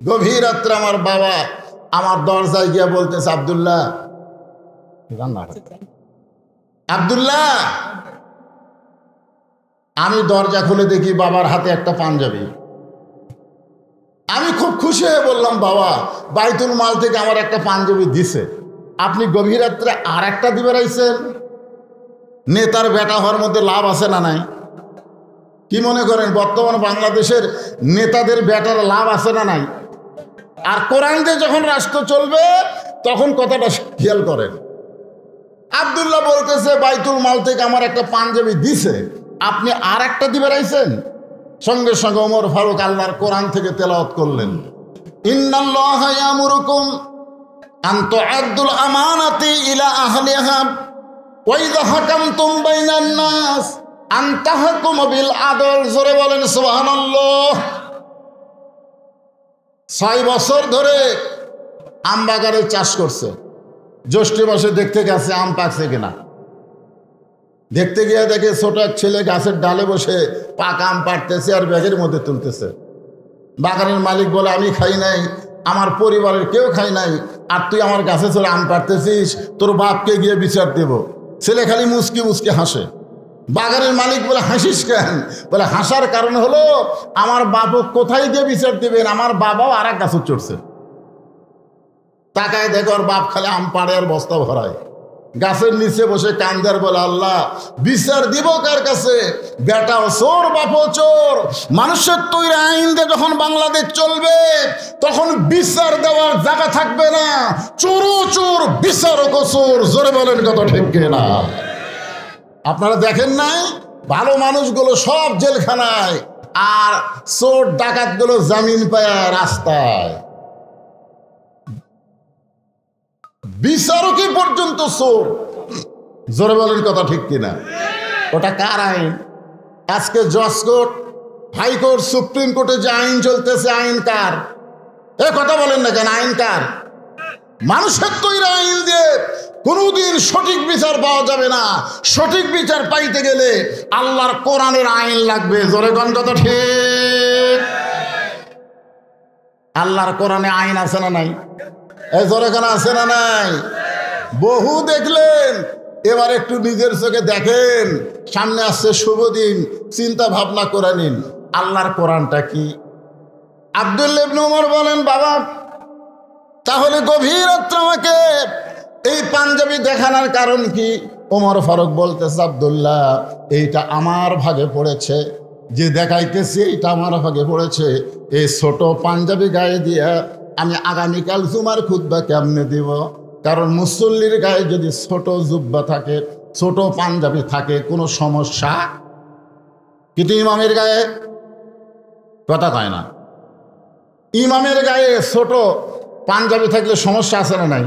গভীর রাত্রে আমার বাবা আমার দরজায় গিয়া বলতেছে, আব্দুল্লাহ আব্দুল্লাহ। আমি দরজা খুলে দেখি বাবার হাতে একটা পাঞ্জাবি। আমি খুব খুশি হয়ে বললাম, বাবা বাইতুল মাল থেকে আমার একটা পাঞ্জাবি দিছে, আপনি গভীর রাত্রে আর একটা দিবে রাইছেন। নেতার বেটা হওয়ার মধ্যে লাভ আছে না নাই? কি মনে করেন বর্তমান বাংলাদেশের নেতাদের বেটার লাভ আছে না নাই? আর কোরআন দিয়ে যখন রাষ্ট্র চলবে তখন কথাটা খেয়াল করেন। আব্দুল্লাহ বলতেছে বাইতুল মাল থেকে আমার একটা পাঞ্জাবি দিছে, আপনি আর একটা দিবে রাইছেন। সঙ্গে সঙ্গে ওমর ফারুক আল্লাহর কোরআন থেকে তেলাওয়াত করলেন, ইন্নাল্লাহা ইয়ামুরুকুম আন তুআদ্দুল আমানাতি ইলা আহলিহা ওয়া ইযা হাকামতুম বাইনান নাস আন তাহকুমু বিল আদল। জোরে বলেন সুবহানাল্লাহ। 6 বছর ধরে আম বাগানের চাষ করছে। জ্যৈষ্ঠ মাসে দেখতে গেছে আম পাকছে কিনা। দেখতে গিয়ে দেখে ছোট এক ছেলে গাছের ডালে বসে পাকা আম পাড়তেছে আর ব্যাগের মধ্যে তুলতেছে। বাগানের মালিক বলে, আমি খাই নাই, আমার পরিবারের কেউ খাই নাই, আর তুই আমার গাছে চলে আম পাড়তেছিস, তোর বাপকে গিয়ে বিচার দেব। ছেলে খালি মুচকি মুচকি হাসে। বাগানের মালিক বলে, হাসিস কেন? বলে, হাসার কারণ হলো আমার বাপও কোথায় গিয়ে বিচার দেবেন, আমার বাবাও আর এক গাছে চড়ছে। তাকায় দেখো ওর বাপ খালি আম পাড়ে আর বস্তা ভরায়। গাছের নিচে বসে কান্দার বলে, আল্লাহ বিচার দিব কার কাছে? বেটাও চোর, বাপও চোর। মানুষের তৈরি আইন দিয়ে যখন বাংলাদেশ চলবে তখন বিচার দেওয়ার জায়গা থাকবে না। চোরও চোর, বিচারকও চোর। জোরে বলেন কত ঠিক না? আপনারা দেখেন নাই ভালো মানুষগুলো সব জেলখানায়, আর চোর ডাকাতগুলো জামিন পায় রাস্তায়। বিচারকই পর্যন্ত চোর। জোরে বলেন কথা ঠিক কিনা? ওটা কার আইন? আজকে জজ কোর্ট হাইকোর্ট সুপ্রিম কোর্টে যে আইন চলতেছে, আইন কার? এ কথা বলেন না কেন? আইন কার? মানুষের তৈরি আইন দিয়ে কোনোদিন সঠিক বিচার পাওয়া যাবে না। সঠিক বিচার পাইতে গেলে আল্লাহর কোরআনের আইন লাগবে। জোরে কোন কথা ঠিক? আল্লাহর কোরআনে আইন আছে না নাই? এই জোরে কোন আছে না নাই? বহু দেখলেন, এবার একটু নিজের চোখে দেখেন। সামনে আসছে শুভ দিন, চিন্তা ভাবনা করে নিন আল্লাহর কোরআনটা কি। আব্দুল্লাহ ইবনে ওমর বলেন, বাবা তাহলে গভীর রাত্রে আমাকে এই পাঞ্জাবি দেখানোর কারণ কি? ওমর ফারুক বলতেছে, আব্দুল্লাহ এইটা আমার ভাগে পড়েছে, যে দেখাইতেছি এইটা আমার ভাগে পড়েছে। এই ছোট পাঞ্জাবি গায়ে দিয়া আমি আগামীকাল জুমার খুতবা কেমনে দিব? কারণ মুসল্লির গায়ে যদি ছোট জুব্বা থাকে, ছোট পাঞ্জাবি থাকে, কোনো সমস্যা? কিন্তু ইমামের গায়ে কথা কয় না। ইমামের গায়ে ছোট পাঞ্জাবি থাকলে সমস্যা আছে না নাই?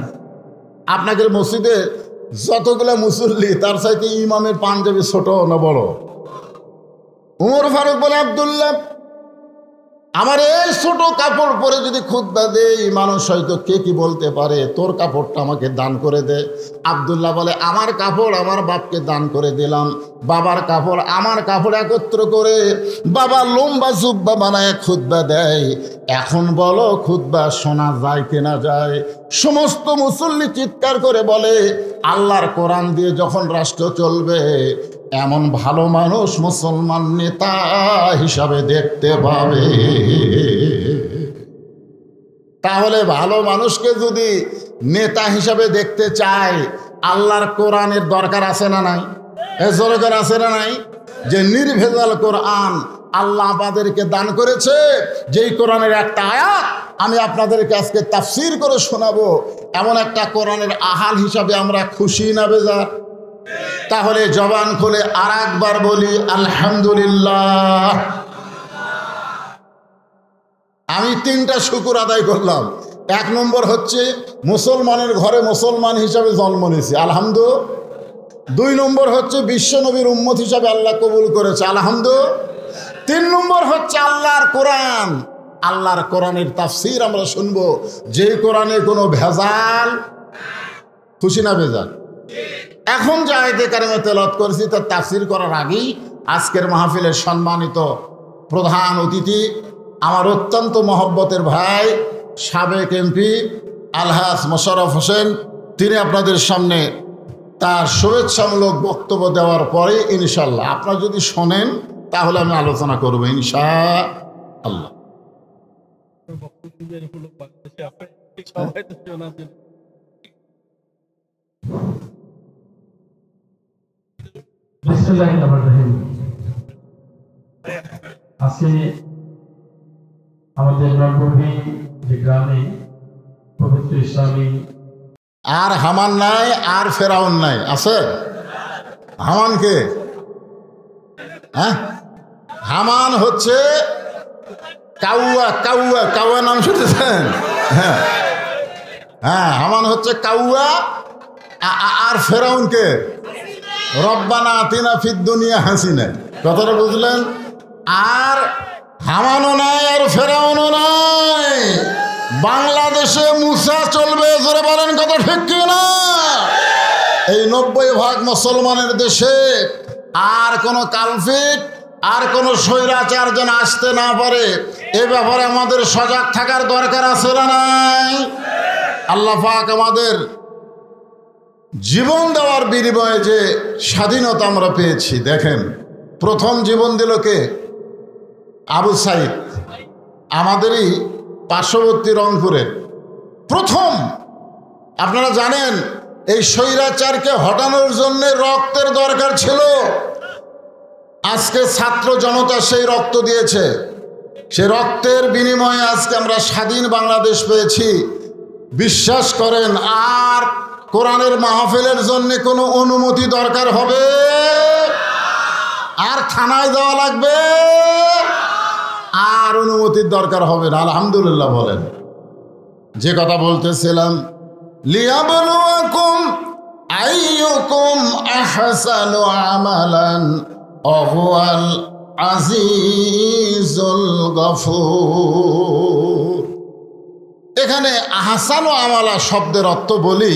আপনাদের মসজিদে যতগুলো মুসল্লি, তার চাইতে ইমামের পাঞ্জাবি ছোট না বড়? উমর ফারুক বলে, আব্দুল্লাহ আমার এই ছোট কাপড় পরে যদি খুতবা দেই, মানুষ হয়তো কে কি বলতে পারে, তোর কাপড়টা আমাকে দান করে দে। আব্দুল্লাহ বলে, আমার কাপড় আমার বাপকে দান করে দিলাম, বাবার কাপড় আমার কাপড় একত্র করে বাবা লম্বা জুব্বা বানায় খুতবা দেয়। এখন বলো খুতবা শোনা যায় কিনা যায়? সমস্ত মুসল্লি চিৎকার করে বলে, আল্লাহর কোরআন দিয়ে যখন রাষ্ট্র চলবে, এমন ভালো মানুষ মুসলমান নেতা হিসাবে দেখতে পাবে। তাহলে ভালো মানুষকে যদি নেতা হিসাবে দেখতে চায়, আল্লাহর কোরআনের দরকার আছে না নাই? দরকার আছে না নাই? যে নির্ভেজাল কোরআন আল্লাহ আমাদেরকে দান করেছে, যেই কোরআনের একটা আয়াত আমি আপনাদেরকে আজকে তাফসীর করে শোনাবো, এমন একটা কোরআনের আহাল হিসাবে আমরা খুশি না বেজার? তাহলে জবান খুলে আর একবার বলি আলহামদুলিল্লাহ। আমি তিনটা শুকর আদায় করলাম। এক নম্বর হচ্ছে মুসলমানের ঘরে মুসলমান হিসাবে জন্ম নিয়েছি, আলহামদুলিল্লাহ। দুই নম্বর হচ্ছে বিশ্ব নবীর উম্মত হিসাবে আল্লাহ কবুল করেছে, আলহামদুলিল্লাহ। তিন নম্বর হচ্ছে আল্লাহর কোরআন, আল্লাহর কোরআনের তাফসীর আমরা শুনবো, যে কোরআনে কোনো ভেজাল। খুশি না বেজাল? এখন যে আয়াতে কারিমা তেলাওয়াত করেছি তার তাফসীর করার আগেই আজকের মাহফিলের সম্মানিত প্রধান অতিথি, আমার অত্যন্ত মহব্বতের ভাই, সাবেক এমপি আলহাজ মোশাররফ হোসেন, তিনি আপনাদের সামনে তার শুভেচ্ছামূলক বক্তব্য দেওয়ার পরে ইনশাআল্লাহ আপনারা যদি শোনেন তাহলে আমি আলোচনা করবো ইনশাআল্লাহ। আজকে আমাদের নববী যে গ্রামে পবিত্র ইসলামী আর হামান নাই, আর ফেরাউন নাই, আছে? হামান কে? হ্যাঁ, হামান হচ্ছে কাউয়া। কাউয়া, কাউয়া নাম শুনেছেন? হ্যাঁ হ্যাঁ, হামান হচ্ছে কাউয়া। আর ফেরাউন কে? রব্বানা আতিনা ফিদ দুনিয়া হাসিনা। কথাটা বুঝলেন? আর হামানও নাই, আর ফেরাউনও নাই। বাংলাদেশে মুসা চলবে, জোরে বলেন কথা ঠিক কি না? এই 90% মুসলমানের দেশে আর কোনো কালফিট, আর কোনো স্বৈরাচার যেন আসতে না পারে, এ ব্যাপারে আমাদের সজাগ থাকার দরকার আছে না নাই? আল্লাহ পাক আমাদের জীবন দেওয়ার বিনিময়ে যে স্বাধীনতা আমরা পেয়েছি, দেখেন প্রথম জীবন দিল কে? আবু সাইদ, আমাদেরই পার্শ্ববর্তী রংপুরের প্রথম। আপনারা জানেন এই স্বৈরাচারকে হটানোর জন্য রক্তের দরকার ছিল। আজকে ছাত্র জনতা সেই রক্ত দিয়েছে, সে রক্তের বিনিময়ে আজকে আমরা স্বাধীন বাংলাদেশ পেয়েছি। বিশ্বাস করেন, আর কোরআনের মাহফিলের জন্য কোনো অনুমতি দরকার হবে? আর থানায় যাওয়া লাগবে? আর অনুমতির দরকার হবে না। আলহামদুলিল্লাহ বলেন। যে কথা বলতেছিলাম, লিয়াবলুয়াকুম আইয়ুকুম আহসানু আমালান ওয়া হুয়াল আজিজুল গফুর। এখানে আহসান ও আমালা শব্দের অর্থ বলি,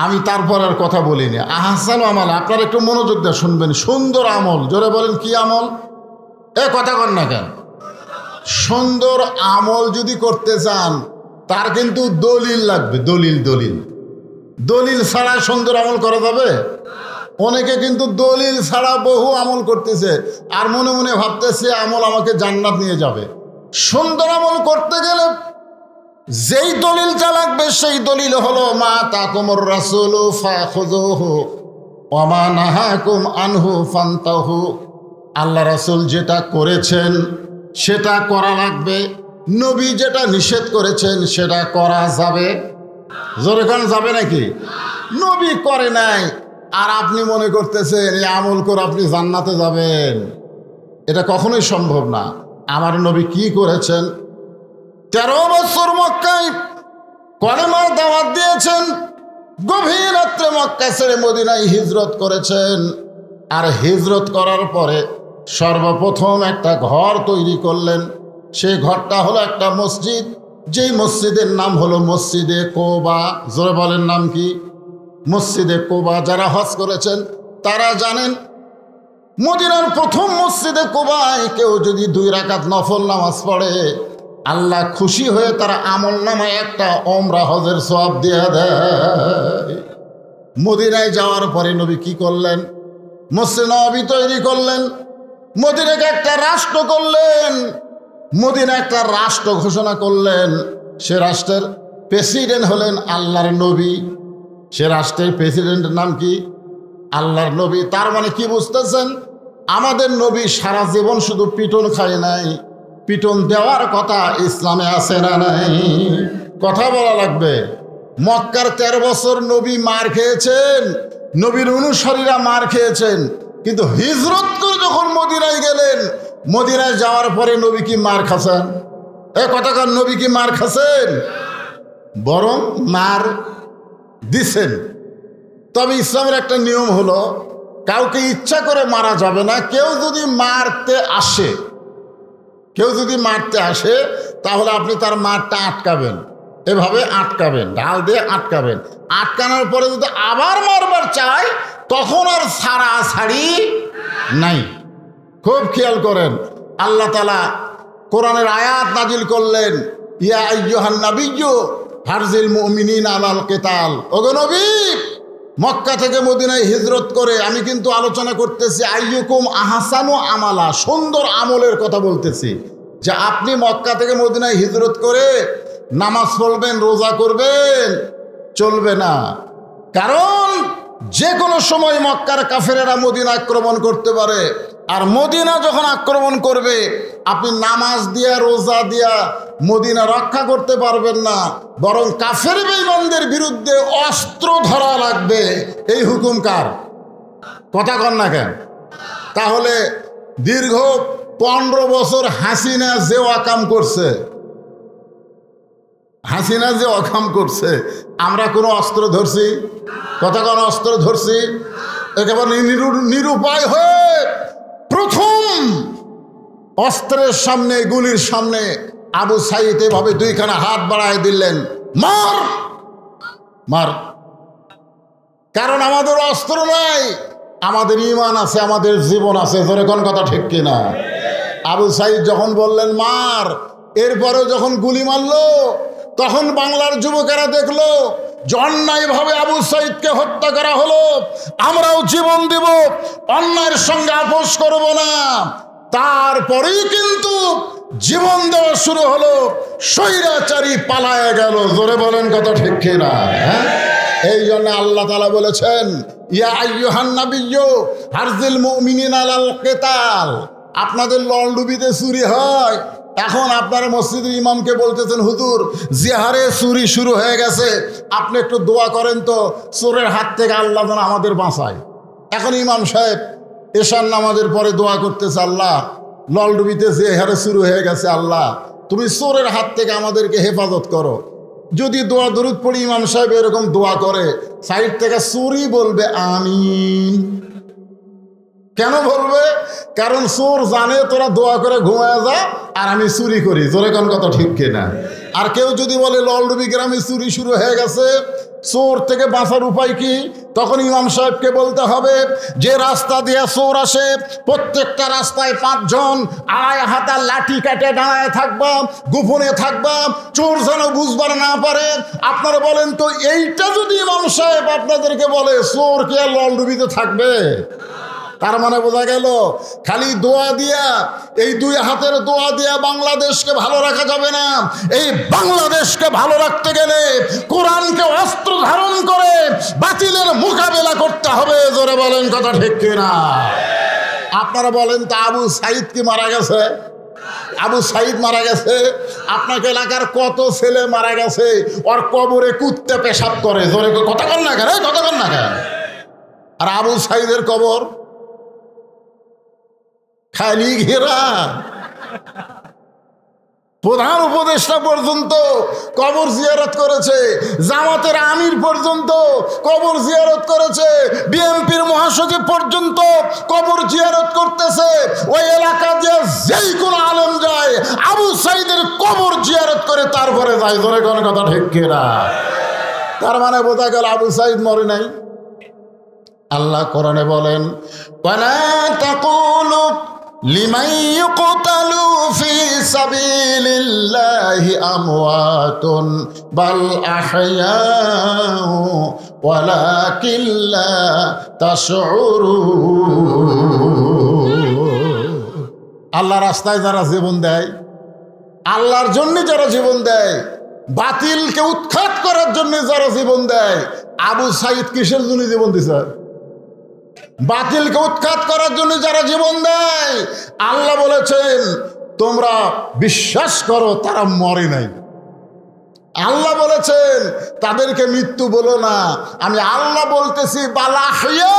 আমি তারপর আর কথা বলিনি। আহসান ও আমালা, আপনারা একটু মনোযোগ দিয়ে শুনবেন। সুন্দর আমল, জোরে বলেন কি আমল? কথা কন না কেন? সুন্দর আমল যদি করতে চান তার কিন্তু দলিল লাগবে। দলিল দলিল দলিল ছাড়া সুন্দর আমল করা যাবে? অনেকে কিন্তু দলিল ছাড়া বহু আমল করতেছে আর মনে মনে ভাবতেছে আমল আমাকে জান্নাত নিয়ে যাবে। সুন্দর আমল করতে গেলে যেই দলিলটা লাগবে সেই দলিল হলো মা তাকুমুর রাসূলু ফাখুযুহু ওয়া মা নাহাকুম আনহু ফান্তাহু। আল্লাহ রাসূল যেটা করেছেন সেটা করা লাগবে, নবী যেটা নিষেধ করেছেন সেটা করা যাবে। জোরে কোন যাবে নাকি? নবী করে নাই আর আপনি মনে করতেছেন এই আমল করে আপনি জান্নাতে যাবেন, এটা কখনোই সম্ভব না। আমার নবী কি করেছেন? 13 বছর মক্কায় কলেমার দাওয়াত দিয়েছেন, গভীর রাত্রে মক্কা ছেড়ে মদিনায় হিজরত করেছেন। আর হিজরত করার পরে সর্বপ্রথম একটা ঘর তৈরি করলেন। সেই ঘরটা হলো একটা মসজিদ, যেই মসজিদের নাম হলো মসজিদে কোবা। জোরে বলেন নাম কি? মসজিদে কোবা। যারা হজ করেছেন তারা জানেন মদিনার প্রথম মসজিদে কোবায় কেউ যদি 2 রাকাত নফল নামাজ পড়ে আল্লাহ খুশি হয়ে তার আমল নামায় একটা ওমরা হজের সওয়াব দিয়ে দেয়। মদিনায় যাওয়ার পরে নবী কি করলেন? মসজিদ নববী তৈরি করলেন, মদিনাকে একটা রাষ্ট্র করলেন, মদিনা একটা রাষ্ট্র ঘোষণা করলেন। সে রাষ্ট্রের প্রেসিডেন্ট হলেন আল্লাহর নবী। সে রাষ্ট্রের প্রেসিডেন্টের নাম কি? আল্লাহর নবী। তার মানে কি বুঝতেছেন? আমাদের নবী সারা জীবন শুধু পিটন খায় নাই, পিটন দেওয়ার কথা ইসলামে আছে না নাই? কথা বলা লাগবে। মক্কার 13 বছর নবী মার খেয়েছেন, নবীর অনুসারীরা মার খেয়েছেন, কিন্তু হিজরত করে যখন মদিনায় গেলেন, মদিনায় যাওয়ার পরে নবী কি মার খাচ্ছেন? কথাকার নবী কি মার খাচ্ছেন? বরং মার দিছেন। তবে ইসলামের একটা নিয়ম হলো কাউকে ইচ্ছা করে মারা যাবে না। কেউ যদি মারতে আসে তাহলে আপনি তার মারটা আটকাবেন, এভাবে আটকাবেন, ঢাল দিয়ে আটকাবেন। আটকানোর পরে যদি আবার মারবার চায় তখন আর ছাড়াছাড়ি নাই। খুব খেয়াল করেন, আল্লাহ তাআলা কোরআনের আয়াত নাজিল করলেন, ইয়া আইয়ুহান নাবিয়্যু হারজিল মুমিনিনা আলাল কিতাল। ওগো নবী, মক্কা থেকে মদিনায় হিজরত করে আমি কিন্তু আলোচনা করতেছি আইয়ুকুম আহসানু আমালা, সুন্দর আমলের কথা বলতেছি। যে আপনি মক্কা থেকে মদিনায় হিজরত করে নামাজ পড়বেন, রোজা করবেন, চলবে না। কারণ যে কোনো সময় মক্কার কাফেরেরা মদিনা আক্রমণ করতে পারে। আর মদিনা যখন আক্রমণ করবে আপনি নামাজ দিয়া রোজা দিয়া মদিনা রক্ষা করতে পারবেন না, বরং কাফের বেঈমানদের বিরুদ্ধে অস্ত্র ধরা লাগবে। এই হুকুম কার? কথা কন না কেন? তাহলে দীর্ঘ 15 বছর হাসিনা যে অকাম করছে, আমরা কোনো অস্ত্র ধরছি? কথা কন, অস্ত্র ধরছি? একেবারে নিরুপায় হয়ে প্রথম অস্ত্রের সামনে, গুলির সামনে আবু সাঈদ এভাবে 2খানা হাত বাড়ায় দিলেন, মার মার। কারণ আমাদের অস্ত্র নাই, আমাদের ঈমান আছে, আমাদের জীবন আছে। ধরে কোন কথা ঠিক কিনা? আবু সাঈদ যখন বললেন মার, এরপরেও যখন গুলি মারলো তখন বাংলার যুবকেরা দেখলো অন্যায়ভাবে আবু সাঈদকে হত্যা করা হলো, আমরাও জীবন দেব, অন্যায়ের সঙ্গে আপোষ করব না। তারপরেই কিন্তু জীবন দেওয়া শুরু হলো, স্বৈরাচারী পালায় গেল। জোরে বলেন কথা ঠিক কিনা? এই জন্য আল্লাহ তাআলা বলেছেন, ইয়া আইয়ুহান নাবিয়্যু হারজিল মুমিনিনা আলাল কিতাল। আপনাদের লন্ডুবিতে চুরি হয়, এখন আপনারা মসজিদের ইমামকে বলতেছেন, হুজুর জিহারে চুরি শুরু হয়ে গেছে, আপনি একটু দোয়া করেন তো চোরের হাত থেকে আল্লাহ যেন আমাদের বাঁচায়। এখন ইমাম সাহেব এশার নামাজের পরে দোয়া করতেছে, আল্লাহ ললডুবিতে জিহারে শুরু হয়ে গেছে, আল্লাহ তুমি চোরের হাত থেকে আমাদেরকে হেফাজত করো। যদি দোয়া দরুদ পড়ি ইমাম সাহেব এরকম দোয়া করে, সাইড থেকে চুরি বলবে আমিন। কেন বলবে? কারণ চোর জানে তোরা দোয়া করে ঘুমায় যা আর আমি চুরি করি। জোরে কোন কথা ঠিক কিনা? আর কেউ যদি বলে ললডুবি গ্রামে চুরি শুরু হয়ে গেছে, চোর থেকে বাঁচার উপায় কি? তখন ইমাম সাহেবকে বলতে হবে যে রাস্তা দিয়ে চোর আসে প্রত্যেকটা রাস্তায় 5 জন আড়াই হাতা লাঠি কাটে দাঁড়ায় থাকবা, গোপনে থাকবা, চোর যেন বুঝবার না পারে। আপনারা বলেন তো, এইটা যদি ইমাম সাহেব আপনাদেরকে বলে, চোর কি আর ললডুবিতে থাকবে? তার মানে বোঝা গেল খালি দোয়া দিয়া, এই 2 হাতের দোয়া দিয়া বাংলাদেশকে ভালো রাখা যাবে না। এই বাংলাদেশকে ভালো রাখতে গেলে কোরআনকে অস্ত্র ধারণ করে বাতিলের মোকাবেলা করতে হবে। জোরে বলেন কথা ঠিক কিনা? আপনারা বলেন তো, আবু সাইদ কি মারা গেছে? আবু সাইদ মারা গেছে। আপনাকে এলাকার কত ছেলে মারা গেছে ওর কবরে কুত্তে পেশাব করে। জোরে কথা কর না কেন? কথা কর না কেন? আর আবু সাইদের কবর খালি ঘেরা। প্রধান উপদেষ্টা পর্যন্ত কবর জিয়ারত করেছে, জামাতের আমির পর্যন্ত কবর জিয়ারত করেছে, বিএনপির মহাসচিব পর্যন্ত কবর জিয়ারত করতেছে। ওই এলাকা যে যেই কোন আলেম যায় আবু সাইদের কবর জিয়ারত করে তারপরে যায়। ধরে কোন কথা ঠিক কিনা? তার মানে বোঝা গেল আবু সাইদ মরে নাই। আল্লাহ কোরআনে বলেন, ওয়ালা তাকুলু লিমান ইউকতালু ফি সাবিলিল্লাহি আমওয়াতুন বাল আহইয়াউ ওয়ালাকিন লা তাশউরুন। আল্লাহর রাস্তায় যারা জীবন দেয়, আল্লাহর জন্য যারা জীবন দেয়, বাতিলকে উৎখাত করার জন্য যারা জীবন দেয়, আবু সাইদ কিসের জন্য জীবন দিছে? বাতিলকে উৎখাত করার জন্য যারা জীবন দেয়, আল্লাহ বলেছেন তোমরা বিশ্বাস করো তারা মরে নাই। আল্লাহ বলেছেন তাদেরকে মৃত্যু বলো না, আমি আল্লাহ বলতেছি বালাহিয়া,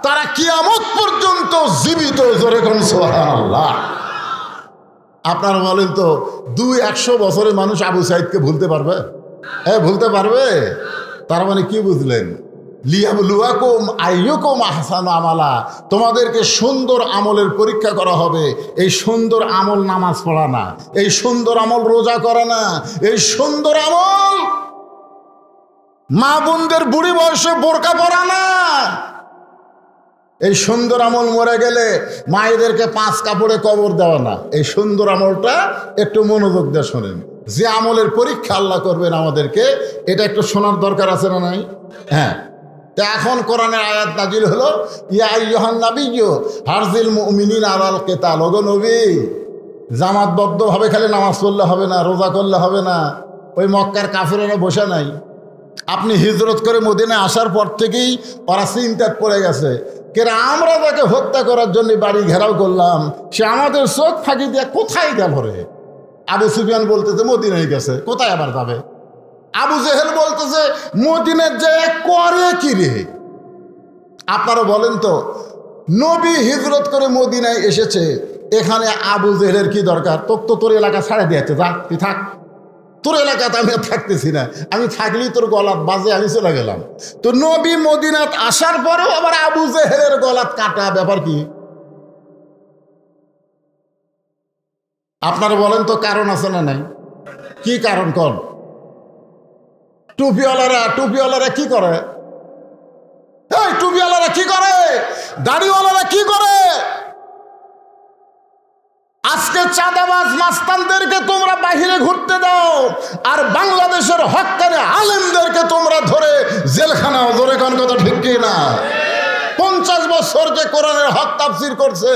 তারা কিয়ামত পর্যন্ত জীবিত। জোরে কোন সুবহানাল্লাহ। আপনারা বলেন তো, 200 বছরের মানুষ আবু সাইদকে ভুলতে পারবে? হ্যাঁ, ভুলতে পারবে। তার মানে কি বুঝলেন? লিয়াবলুয়াকুম আইয়ুকুম আহসানু আমালা, তোমাদেরকে সুন্দর আমলের পরীক্ষা করা হবে। এই সুন্দর আমল নামাজ পড়া না, এই সুন্দর আমল রোজা করা না, এই সুন্দর আমল মা বোনদের বুড়ি বয়সে বোরকা পরা না। এই সুন্দর আমল মরে গেলে মায়েদেরকে 5 কাপড়ে কবর দেওয়া না। এই সুন্দর আমলটা একটু মনোযোগ দিয়ে শোনেন। যে আমলের পরীক্ষা আল্লাহ করবেন আমাদেরকে, এটা একটু শোনার দরকার আছে না নাই? হ্যাঁ। তা এখন কোরআনের আয়াত নাজিল হলো, ইয়া আইয়ুহান নাবিয়্যু হারজিল মুমিনিনা আলাল কিতাল। ওগো নবী, জামাতবদ্ধভাবে খালি নামাজ পড়লে হবে না, রোজা করলে হবে না। ওই মক্কার কাফেরেরা বসে নাই। আপনি হিজরত করে মদিনায় আসার পর থেকেই ওরা চিন্তায় পড়ে গেছে, কেন আমরা তাকে হত্যা করার জন্য বাড়ি ঘেরাও করলাম, সে আমাদের চোখ ফাঁকি দিয়ে কোথায় গেল রে? আবু সুফিয়ান বলতেছে মদিনায় গেছে, কোথায় আবার যাবে? আবু জেহেল বলতেছে মদিনায় যে করে কি রে? আপনারা বলেন তো, নবী হিজরত করে মদিনায় এসেছে, এখানে আবু জেহেলের কি দরকার? তোর এলাকা ছাড়া দিয়েছে, যা তুই থাক, তোর এলাকাতে আমি থাকতেছি না, আমি থাকলেই তোর গলাত বাজে, আমি চলে গেলাম। তো নবী মদিনাত আসার পরেও আবার আবু জেহেলের গলাত কাটা, ব্যাপার কি? আপনারা বলেন তো, কারণ আছে না নাই? কি কারণ? কোন? টুপিওয়ালারা কি করে? এই টুপিওয়ালারা কি করে? দাড়িওয়ালারা কি করে? আজকে চাঁদাবাজ মাস্তানদেরকে তোমরা বাহিরে ঘুরতে দাও, আর বাংলাদেশের হক্কানি আলেমদেরকে তোমরা ধরে জেলখানাও। ধরে কোন কথা ঠিক কি না? 50 বছর যে কোরআনের হক তাফসীর করছে,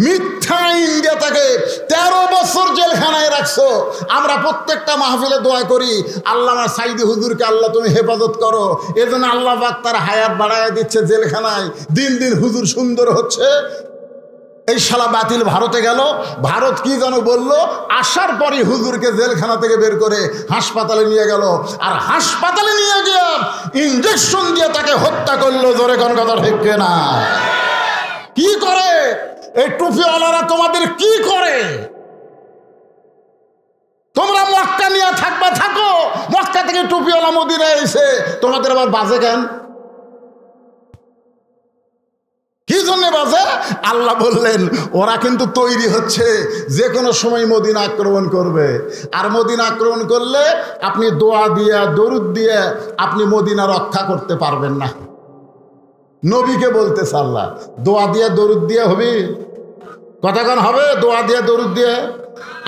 মিথ্যা আইন দিয়ে তাকে 13 বছর জেলখানায় রাখছো। আমরা প্রত্যেকটা মাহফিলে দোয়া করি, আল্লামা সাইদি হুজুরকে আল্লাহ তুমি হেফাজত করো। এজন্য আল্লাহ পাক তার হায়াত বাড়ায় দিচ্ছে জেলখানায়। দিন দিন হুজুর সুন্দর হচ্ছে। এই শালা বাতিল ভারতে গেল, ভারত কি যেন বললো, আসার পরই হুজুরকে জেলখানা থেকে বের করে হাসপাতালে নিয়ে গেল, আর হাসপাতালে নিয়ে গিয়ে ইঞ্জেকশন দিয়ে তাকে হত্যা করলো। জোরে কোন কথা ঠিক না? কি করে এই টুপিওয়ালারা? তোমাদের কি করে? তোমরা মক্কা নিয়ে থাকবা, থাকো। মক্কা থেকে টুপিওয়ালা মদিনায় এসে তোমাদের আবার বাজে কেন? কি জন্য বাজে? আল্লাহ বললেন ওরা কিন্তু তৈরি হচ্ছে, যে কোনো সময় মদিনা আক্রমণ করবে। আর মদিনা আক্রমণ করলে আপনি দোয়া দিয়ে দরুদ দিয়ে আপনি মদিনা রক্ষা করতে পারবেন না। নবীকে বলতেছে আল্লাহ, দোয়া দিয়ে দরুদ দিয়ে হবে? কথাক্ষণ হবে? দোয়া দিয়ে দরুদ দিয়ে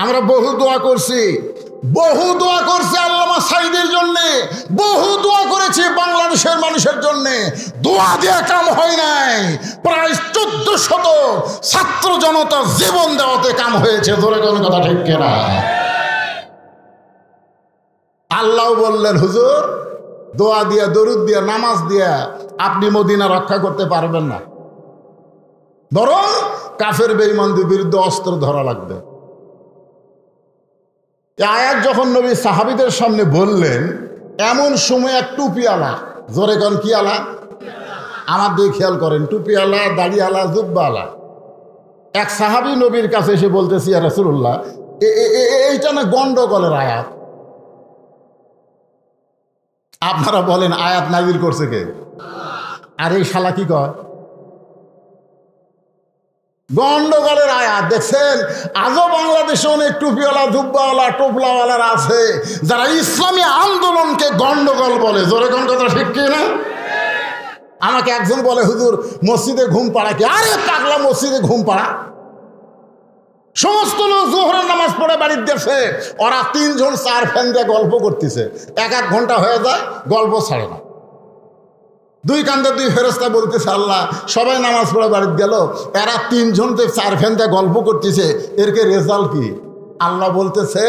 আমরা বহু দোয়া করছি, আল্লামা সাঈদীর জন্যে, বহু দোয়া করেছি বাংলাদেশের মানুষের জন্যে। দোয়া দিয়ে কাম হয় নাই, প্রায় 1400 ছাত্র জনতা জীবন দেওয়াতে কাম হয়েছে। ধরে কোন কথা ঠিক কিনা? আল্লাহ বললেন হুজুর দোয়া দিয়া দরুদ দিয়া নামাজ দিয়া আপনি মদিনা রক্ষা করতে পারবেন না, বরং কাফের বেঈমানদের বিরুদ্ধে অস্ত্র ধরা লাগবে। আয়াত যখন নবী সাহাবীদের সামনে বললেন, এমন সময় এক টুপিওয়ালা, জোরে কন কি আলা? আমার দিকে খেয়াল করেন, টুপিওয়ালা, দাড়িওয়ালা, জুব্বাওয়ালা এক সাহাবী নবীর কাছে এসে বলতেছি, ইয়া রাসূলুল্লাহ এইটা না গন্ডগোলের আয়াত। আপনারা বলেন আয়াত নাযিল করছে কে? আর এই শালা কি কয়? গন্ডগোলের আয়াত। দেখছেন আজও বাংলাদেশে অনেক টুপিওয়ালা, জুব্বাওয়ালা, টোপলাওয়ালারা আছে যারা ইসলামী আন্দোলনকে গন্ডগোল বলে। জোরে কোন কথা ঠিক কি না? আমাকে একজন বলে হুজুর মসজিদে ঘুম পাড়া কি? আরে পাগলা, মসজিদে ঘুম পাড়া সমস্ত লোক জোহরের নামাজ পড়ে বাড়ির দেশে, ওরা 3 জন 4 ফ্যান দিয়ে গল্প করতেছে, 1-1 ঘন্টা হয়ে যায়, গল্প ছাড়ে না। 2 কান্দে 2 ফেরেশতা বলতেছে আল্লাহ সবাই নামাজ পড়ে বাড়িতে গেল, এরা 3 জন 4 ফ্যান দিয়ে গল্প করতেছে, এরকে রেজাল্ট কি? আল্লাহ বলতেছে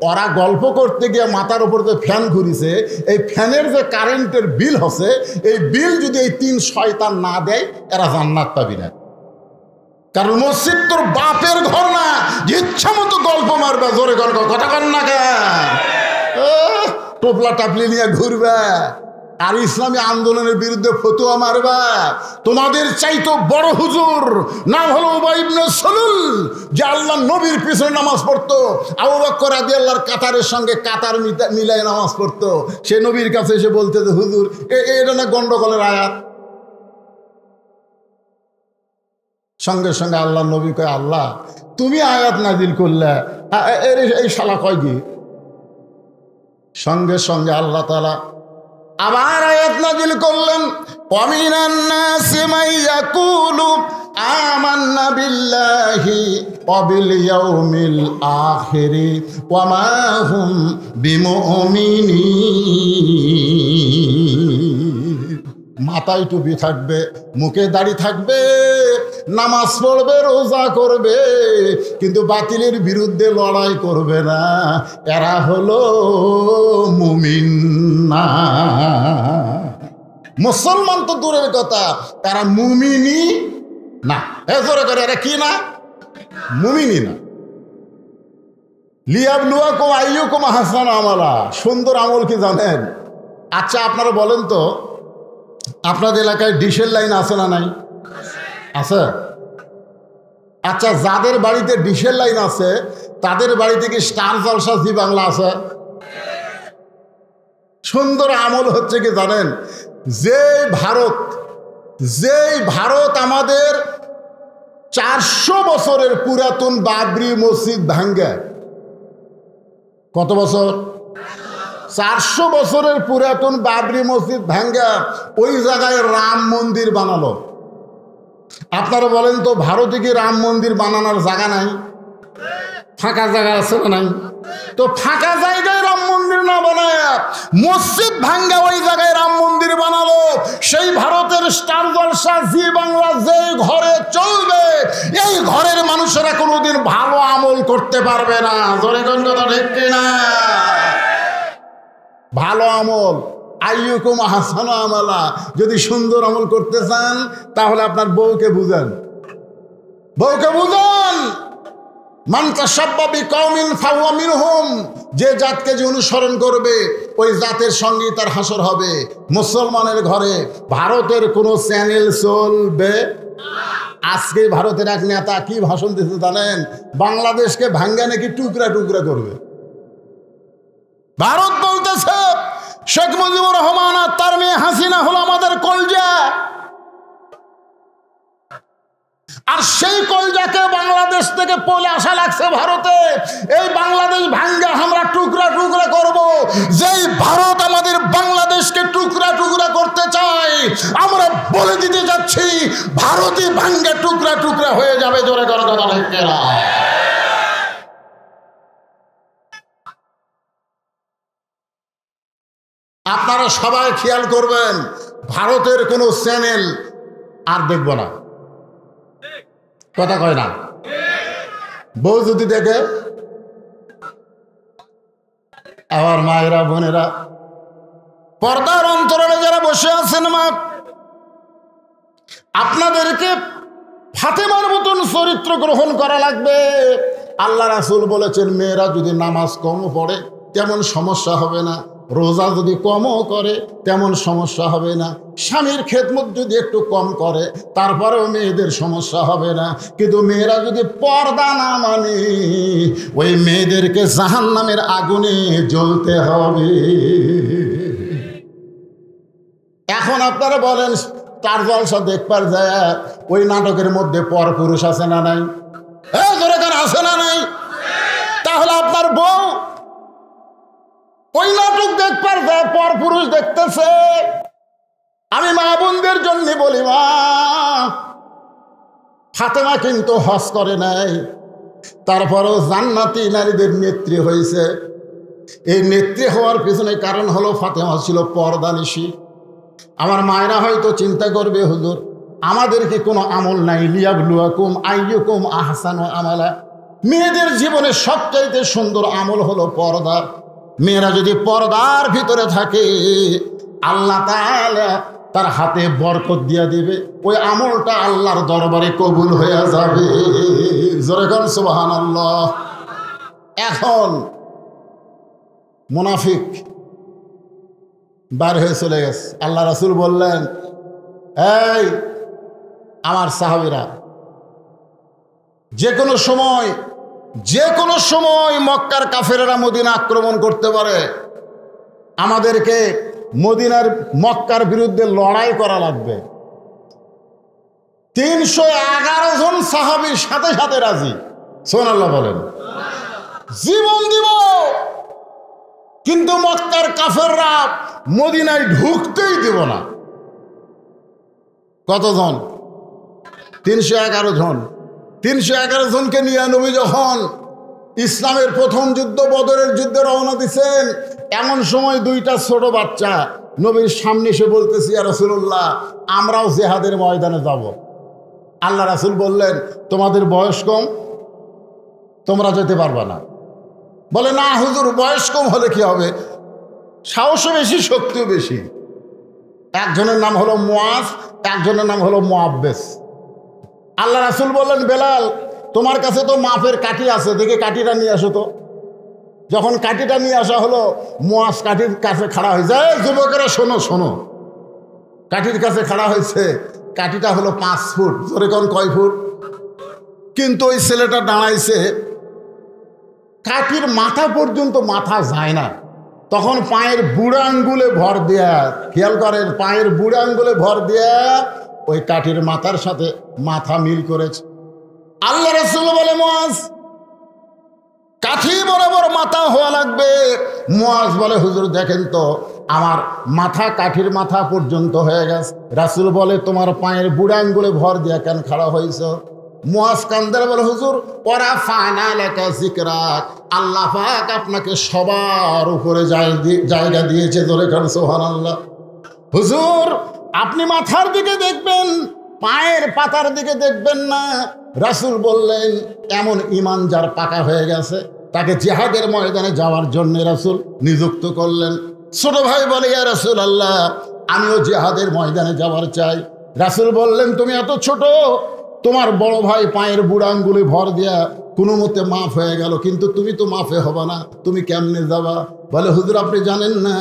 ওরা গল্প করতে গিয়ে মাথার উপর যে ফ্যান ঘুরিছে, এই ফ্যানের যে কারেন্টের বিল হচ্ছে, এই বিল যদি এই 3 শয়তান না দেয় এরা জান্নাত পাবি না। কারণ মসজিদ তোর বাপের ঘর না, ইচ্ছা মতো গল্প মারবে। জোরে কথা কন না কেন? টোপলা টাপলি নিয়ে ঘুরবে আর ইসলামী আন্দোলনের বিরুদ্ধে ফতোয়া মারবা। তোমাদের চাইতো বড় হুজুর নাম হলো উবাই ইবনে সালুল, যে আল্লাহ নবীর পিছনে নামাজ পড়তো, আবু বকর রাদিয়াল্লাহর কাতারের সঙ্গে কাতার মিলাই নামাজ পড়তো। সে নবীর কাছে এসে বলতে যে হুজুর এটা না গন্ডগোলের আয়াত। সঙ্গে সঙ্গে আল্লাহ নবী কয় আল্লাহ তুমি আয়াত নাজিল করলে, এই শালা কয় কি? সঙ্গে সঙ্গে আল্লাহ তাআলা আবার আয়াত নাজিল করলেন, ওয়ামিনান নাসি মান ইয়াকুলু আমান্না বিল্লাহি ওয়া বিল ইয়াউমিল আখিরি ওয়া মা হুম বিমুমিনিন। মাথায় টুপি থাকবে, মুখে দাড়ি থাকবে, নামাজ পড়বে, রোজা করবে, কিন্তু বাতিলের বিরুদ্ধে লড়াই করবে না, এরা হলো মুমিন না। মুসলমান তো দূরের কথা, তারা মুমিনি না। জোরে করে এরা কি না? মুমিনি না। লিয়াবলুয়াকুম আইয়ুকুম আহসানু আমালা। সুন্দর আমল কি জানেন? আচ্ছা আপনারা বলেন তো, আপনাদের এলাকায় ডিশের লাইন আছে না নাই? আছে। আচ্ছা যাদের বাড়িতে ডিশের লাইন আছে তাদের বাড়িতে কি স্টার জলসা জি বাংলা আছে? সুন্দর আমল হচ্ছে কি জানেন? যেই ভারত আমাদের 400 বছরের পুরাতন বাবরি মসজিদ ভাঙ্গে, কত বছর? 400 বছরের পুরাতন বাবরি মসজিদ ভাঙ্গা ওই জায়গায় রাম মন্দির বানালো। আপনারা বলেন তো ভারতে কি রাম মন্দির বানানোর জায়গা নাই? ফাঁকা জায়গা আছে না নাই? তো ফাঁকা জায়গায় রাম মন্দির না বানায় মসজিদ ভাঙ্গা ওই জায়গায় রাম মন্দির বানালো। সেই ভারতের স্টার জলসা জি বাংলা যে ঘরে চলবে, এই ঘরের মানুষেরা কোনোদিন ভালো আমল করতে পারবে না। জোরে কোন কথা ঠিক কিনা? ভালো আমল আইয়ুকুম আহসানু আমালা। যদি সুন্দর আমল করতে চান তাহলে আপনার বউকে বুঝান, মান তাশাব্বা বিকওমিন ফাহুয়া মিনহুম। যে জাতকে যে অনুসরণ করবে ওই জাতের সঙ্গেই তার হাসর হবে। মুসলমানের ঘরে ভারতের কোনো চ্যানেল চলবে। আজকে ভারতের এক নেতা কি ভাষণ দিতে জানেন? বাংলাদেশকে ভাঙ্গা নাকি টুকরা টুকরা করবে। ভারত বলতেছে শেখ মুজিবুর রহমান আর তার মেয়ে হাসিনা হলো আমাদের কলজা। আর সেই কলজাকে বাংলাদেশ থেকে পলে আসা লাগছে ভারতে। এই বাংলাদেশ ভাঙ্গা আমরা টুকরা টুকরা করব। যেই ভারত আমাদের বাংলাদেশকে টুকরা টুকরা করতে চায়, আমরা বলে দিতে যাচ্ছি ভারতই ভাঙ্গা টুকরা টুকরা হয়ে যাবে। জোরে করে কথা ঠিক না? আপনারা সবাই খেয়াল করবেন, ভারতের কোনো চ্যানেল আর দেখব না। কথা কয় না? বউ যদি দেখে, আমার মায়েরা বোনেরা পর্দার অন্তরালে যারা বসে আছেন, মা আপনাদেরকে ফাতেমার মতন চরিত্র গ্রহণ করা লাগবে। আল্লাহ রাসূল বলেছেন, মেয়েরা যদি নামাজ কম পড়ে তেমন সমস্যা হবে না, রোজা যদি কমও করে তেমন সমস্যা হবে না, স্বামীর খেদমত যদি একটু কম করে তারপরেও মেয়েদের সমস্যা হবে না। কিন্তু মেয়েরা যদি পর্দা না মানে, ওই মেয়েদেরকে জাহান্নামের আগুনে জ্বলতে হবে। এখন আপনারা বলেন, তার জলসা দেখবার যায়, ওই নাটকের মধ্যে পর পুরুষ আছে না নাই? আছে না নাই? তাহলে আপনার বউ ওই নাটক দেখবার যায়, পর পুরুষ দেখতেছে। আমি মা বোনদের জন্য বলি, মা ফাতেমা কিন্তু হজ করে নাই, তারপরও জান্নাতি নারীদের নেত্রী হয়েছে। এই নেত্রী হওয়ার পিছনে কারণ হলো ফাতেমা ছিল পর্দানিশী। আমার মায়েরা হয়তো চিন্তা করবে, হুজুর আমাদের কি কোনো আমল নাই? লিয়াবলুয়াকুম আইয়ুকুম আহসানু আমালা। মেয়েদের জীবনে সবচাইতে সুন্দর আমল হলো পর্দা। মেয়েরা যদি পর্দার ভিতরে থাকে, আল্লাহ তাআলা তার হাতে বরকত দিয়ে দিবে, ওই আমলটা আল্লাহর দরবারে কবুল হয়ে যাবে। জোরে কোন সুবহানাল্লাহ। এখন মুনাফিক বার হয়ে চলে গেছে। আল্লাহ রাসূল বললেন, এই আমার সাহাবীরা, যে কোনো সময় মক্কার কাফেরেরা মদিনা আক্রমণ করতে পারে, আমাদেরকে মক্কার বিরুদ্ধে লড়াই করা লাগবে। 311 জন সাহাবী সাথে সাথে রাজি। সুবহানাল্লাহ বলেন। জীবন দিব, কিন্তু মক্কার কাফেররা মদিনায় ঢুকতেই দিব না। কতজন? 311 জন। 311 জনকে নিয়ে নবী যখন ইসলামের প্রথম যুদ্ধ বদরের যুদ্ধে রওনা দিচ্ছেন, এমন সময় দুইটা ছোট বাচ্চা নবীর সামনে এসে বলতেছি, ইয়া রাসূলুল্লাহ, আমরাও জিহাদের ময়দানে যাব। আল্লাহ রাসূল বললেন, তোমাদের বয়স কম, তোমরা যেতে পারবে না। বলে, না হুজুর, বয়স কম হলে কি হবে? সাহসও বেশি, শক্তিও বেশি। একজনের নাম হলো মুআজ, একজনের নাম হলো মুআব্বেস। আল্লাহ রাসূল বললেন, বেলাল, তোমার কাছে তো মাপের কাঠি আছে, দেখে কাঠিটা নিয়ে আসো তো। যখন কাঠিটা নিয়ে আসা হলো, মুআজ কাঠির কাছে খাড়া হয়ে যায়। যুবকেরা শোনো শোনো, কাঠির কাছে খাড়া হয়েছে। কাঠিটা হলো 5 ফুট। জোরে কোন কয় ফুট? কিন্তু ওই ছেলেটা দাঁড়াইছে, কাঠির মাথা পর্যন্ত মাথা যায় না। তখন পায়ের বুড়া আঙ্গুলে ভর দেয়া, খেয়াল করেন, পায়ের বুড়া আঙ্গুলে ভর দেয়া ওই কাঠির মাথার সাথে মাথা মিল করেছে। আল্লাহ রাসূল বলে, মুআজ, কাঠি বরাবর মাথা হওয়া লাগবে। মুআজ বলে, হুজুর দেখেন তো, আমার মাথা কাঠির মাথা পর্যন্ত হয়ে গেছে। রাসূল বলে, তোমার পায়ের বুড়া আঙ্গুলে ভর দিয়া কেন খাড়া হয়েছ? মুআজ কান্দার বলে, হুজুর, ওরা ফানা লেখা যিকরাক, আল্লাহ পাক আপনাকে সবার উপরে জায়গা দিয়েছে। ধরে খান সুবহানাল্লাহ। হুজুর, আপনি মাথার দিকে দেখবেন, পায়ের পাতার দিকে দেখবেন না। রাসূল বললেন, এমন ঈমান যার পাকা হয়ে গেছে, তাকে জিহাদের ময়দানে যাওয়ার জন্য রাসূল নিযুক্ত করলেন। ছোট ভাই বলে, ইয়া রাসূলুল্লাহ, আমিও জিহাদের ময়দানে যাওয়ার চাই। রাসূল বললেন, তুমি এত ছোট, তোমার বড় ভাই পায়ের বুড়া আঙ্গুলে ভর দেয়া কোনো মতে মাফ হয়ে গেল, কিন্তু তুমি তো মাফে হবে না, তুমি কেমনে যাবা? বলে, হুজুর আপনি জানেন না,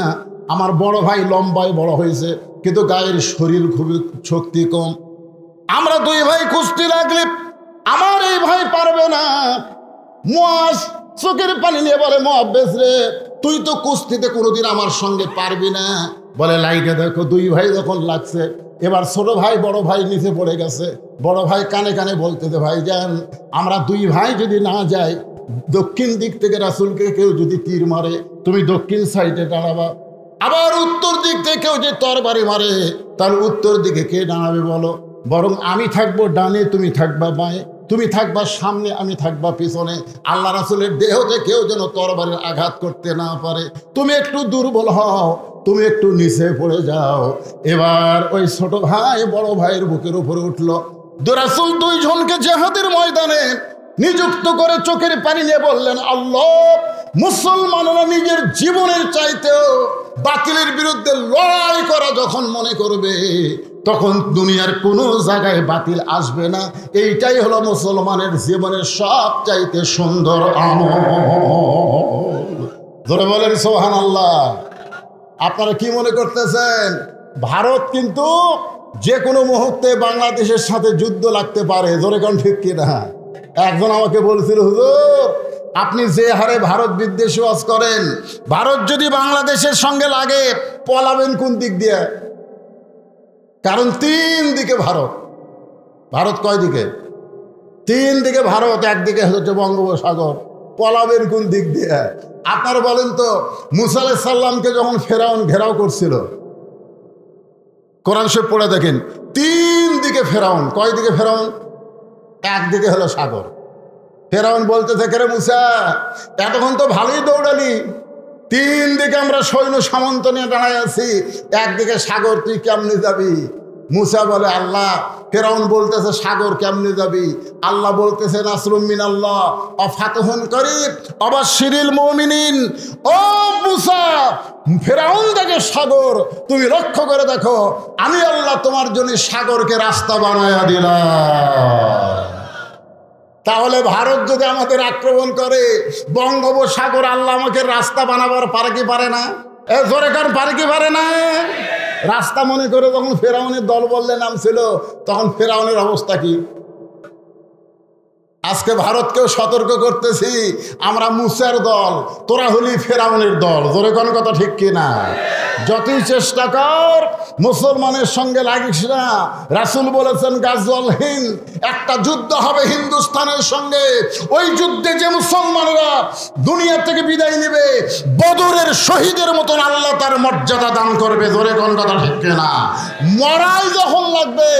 আমার বড় ভাই লম্বায় বড় হয়েছে, কিন্তু গায়ের শরীর খুবই শক্তি কম। আমরা দুই ভাই কুস্তি লাগলে আমার এই ভাই পারবে না। মুআজ চোখের পানি নিয়ে বলে, মুআব্বেস রে, তুই তো কুস্তিতে কোনোদিন আমার সঙ্গে পারবি না। বলে, লাইটে দেখো, দুই ভাই যখন লাগছে, এবার ছোট ভাই বড় ভাই নিচে পড়ে গেছে। বড় ভাই কানে কানে বলতেছে, ভাই যান আমরা দুই ভাই যদি না যাই, দক্ষিণ দিক থেকে রাসূলকে কেউ যদি তীর মারে তুমি দক্ষিণ সাইডে দাঁড়াবা, আবার উত্তর দিক থেকে কেউ যে তরবারি মারে তার উত্তর দিকে কে দাঁড়াবে বলো? বরং আমি থাকবো ডানে, তুমি থাকবা বাঁয়ে, তুমি থাকবা সামনে, আমি থাকবা পিছনে। আল্লাহ রাসূলের দেহতে কেউ যেন তরবারির আঘাত করতে না পারে। তুমি একটু দুর্বল হও, তুমি একটু নিচে পড়ে যাও। এবার ওই ছোট ভাই বড় ভাইয়ের বুকের উপরে উঠলো। রাসূল দুইজনকে জিহাদের ময়দানে নিযুক্ত করে চোখের পানি নিয়ে বললেন, আল্লাহ, মুসলমানরা নিজের জীবনের চাইতেও বাতিলের বিরুদ্ধে লড়াই করা যখন মনে করবে, তখন দুনিয়ার কোনো জায়গায় বাতিল আসবে না। এইটাই হলো মুসলমানের জীবনের সবচাইতে সুন্দর আমল। ধরে বলেন সুবহানাল্লাহ। আপনারা কি মনে করতেছেন? ভারত কিন্তু যে কোনো মুহূর্তে বাংলাদেশের সাথে যুদ্ধ লাগতে পারে। জোরে কোন ঠিক কিনা? একজন আমাকে বলছিল, হুজুর আপনি যে হারে ভারত বিদ্বেষী ওয়াজ করেন, ভারত যদি বাংলাদেশের সঙ্গে লাগে পলাবেন কোন দিক দিয়ে? কারণ তিন দিকে ভারত। ভারত কয় দিকে? তিন দিকে ভারত, একদিকে হচ্ছে বঙ্গোপসাগর। পলাবেন কোন দিক দিয়ে? আপনারা বলেন তো, মুসা আলাইহিস সালামকে যখন ফেরাউন ঘেরাও করছিল, কোরআন শরীফ পড়ে দেখেন, তিন দিকে ফেরাউন। কয় দিকে ফেরাউন? একদিকে হলো সাগর। ফেরাউন বলতে থাকে, রে মুসা এতক্ষণ তো ভালোই দৌড়ালি, তিন দিকে আমরা সৈন্য সামন্ত নিয়ে দাঁড়ায় আছি, একদিকে সাগর, তুই কেমনে যাবি? মুসা বলে, আল্লাহ, ফেরাউন বলতেছে সাগর কেমনে যাবি? আল্লাহ বলতেছে, নাসরুম মিনাল্লাহ ওয়া ফাতহুন করিব ওয়া বাশশিরিল মুমিনিন। ও মুসা, ফেরাউন দেখে সাগর, তুমি লক্ষ্য করে দেখো, আমি আল্লাহ তোমার জন্য সাগরকে রাস্তা বানায়া দিলাম। তাহলে ভারত যদি আমাদের আক্রমণ করে, বঙ্গোপসাগর আল্লাহ আমাকে রাস্তা বানাবার পারে কি পারে না? জোরে কার পারে কি পারে না? রাস্তা মনে করে যখন ফেরাউনের দল বললে নামছিল, তখন ফেরাউনের অবস্থা কি? আজকে ভারতকেও সতর্ক করতেছি, আমরা মুসার দল, তোরা হলি ফেরাউনের দল। জোরে কোন কথা ঠিক কিনা? যতই চেষ্টা কর মুসলমানের সঙ্গে লাগিস না। রাসূল বলেছেন, গাজওয়াল হিন্দ, একটা যুদ্ধ হবে হিন্দুস্তানের সঙ্গে। ওই যুদ্ধে যে মুসলমানরা দুনিয়া থেকে বিদায় নেবে, বদরের শহীদের মতন আল্লাহ তার মর্যাদা দান করবে। জোরে কোন কথা ঠিক কিনা? মরাই যখন লাগবে,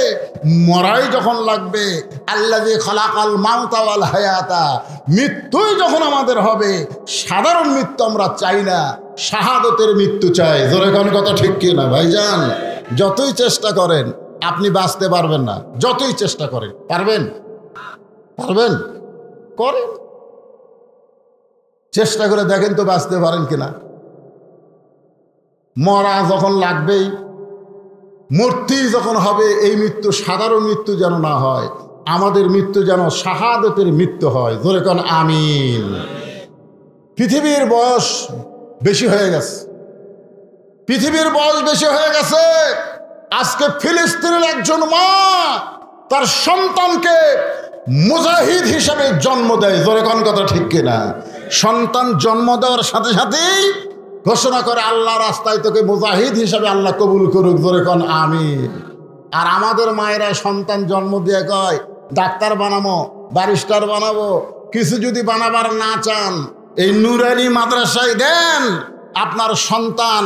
মরাই যখন লাগবে, আল্লাযী খালাকাল মাউতা ওয়াল হায়াতা, মৃত্যুই যখন আমাদের হবে, সাধারণ মৃত্যু আমরা চাই না, শাহাদতের মৃত্যু চাই। জোরে কোন কথা ঠিক কিনা? ভাইজান, যতই চেষ্টা করেন আপনি বাঁচতে পারবেন না। যতই চেষ্টা করেন, পারবেন? পারবেন? করেন, চেষ্টা করে দেখেন তো বাঁচতে পারেন কিনা। মরা যখন লাগবেই, মূর্তি যখন হবে, এই মৃত্যু সাধারণ মৃত্যু যেন না হয়, আমাদের মৃত্যু যেন শাহাদতের মৃত্যু হয়। জোরে কোন আমিন। পৃথিবীর বয়স বেশি হয়ে গেছে, পৃথিবীর বয়স বেশি হয়ে গেছে। আজকে ফিলিস্তিনের একজন মা তার সন্তানকে মুজাহিদ হিসাবে জন্ম দেয়। জোরে কোন কথা ঠিক কিনা? সন্তান জন্ম দেওয়ার সাথে সাথেই ঘোষণা করে, আল্লাহ রাস্তায় তোকে মুজাহিদ হিসাবে আল্লাহ কবুল করুক। জোরে কোন আমিন। আর আমাদের মায়েরা সন্তান জন্ম দিয়ে কয়, ডাক্তার বানাবো, ব্যারিস্টার বানাবো। কিছু যদি বানাবার না চান, এই নুরানি মাদ্রাসায় দেন, আপনার সন্তান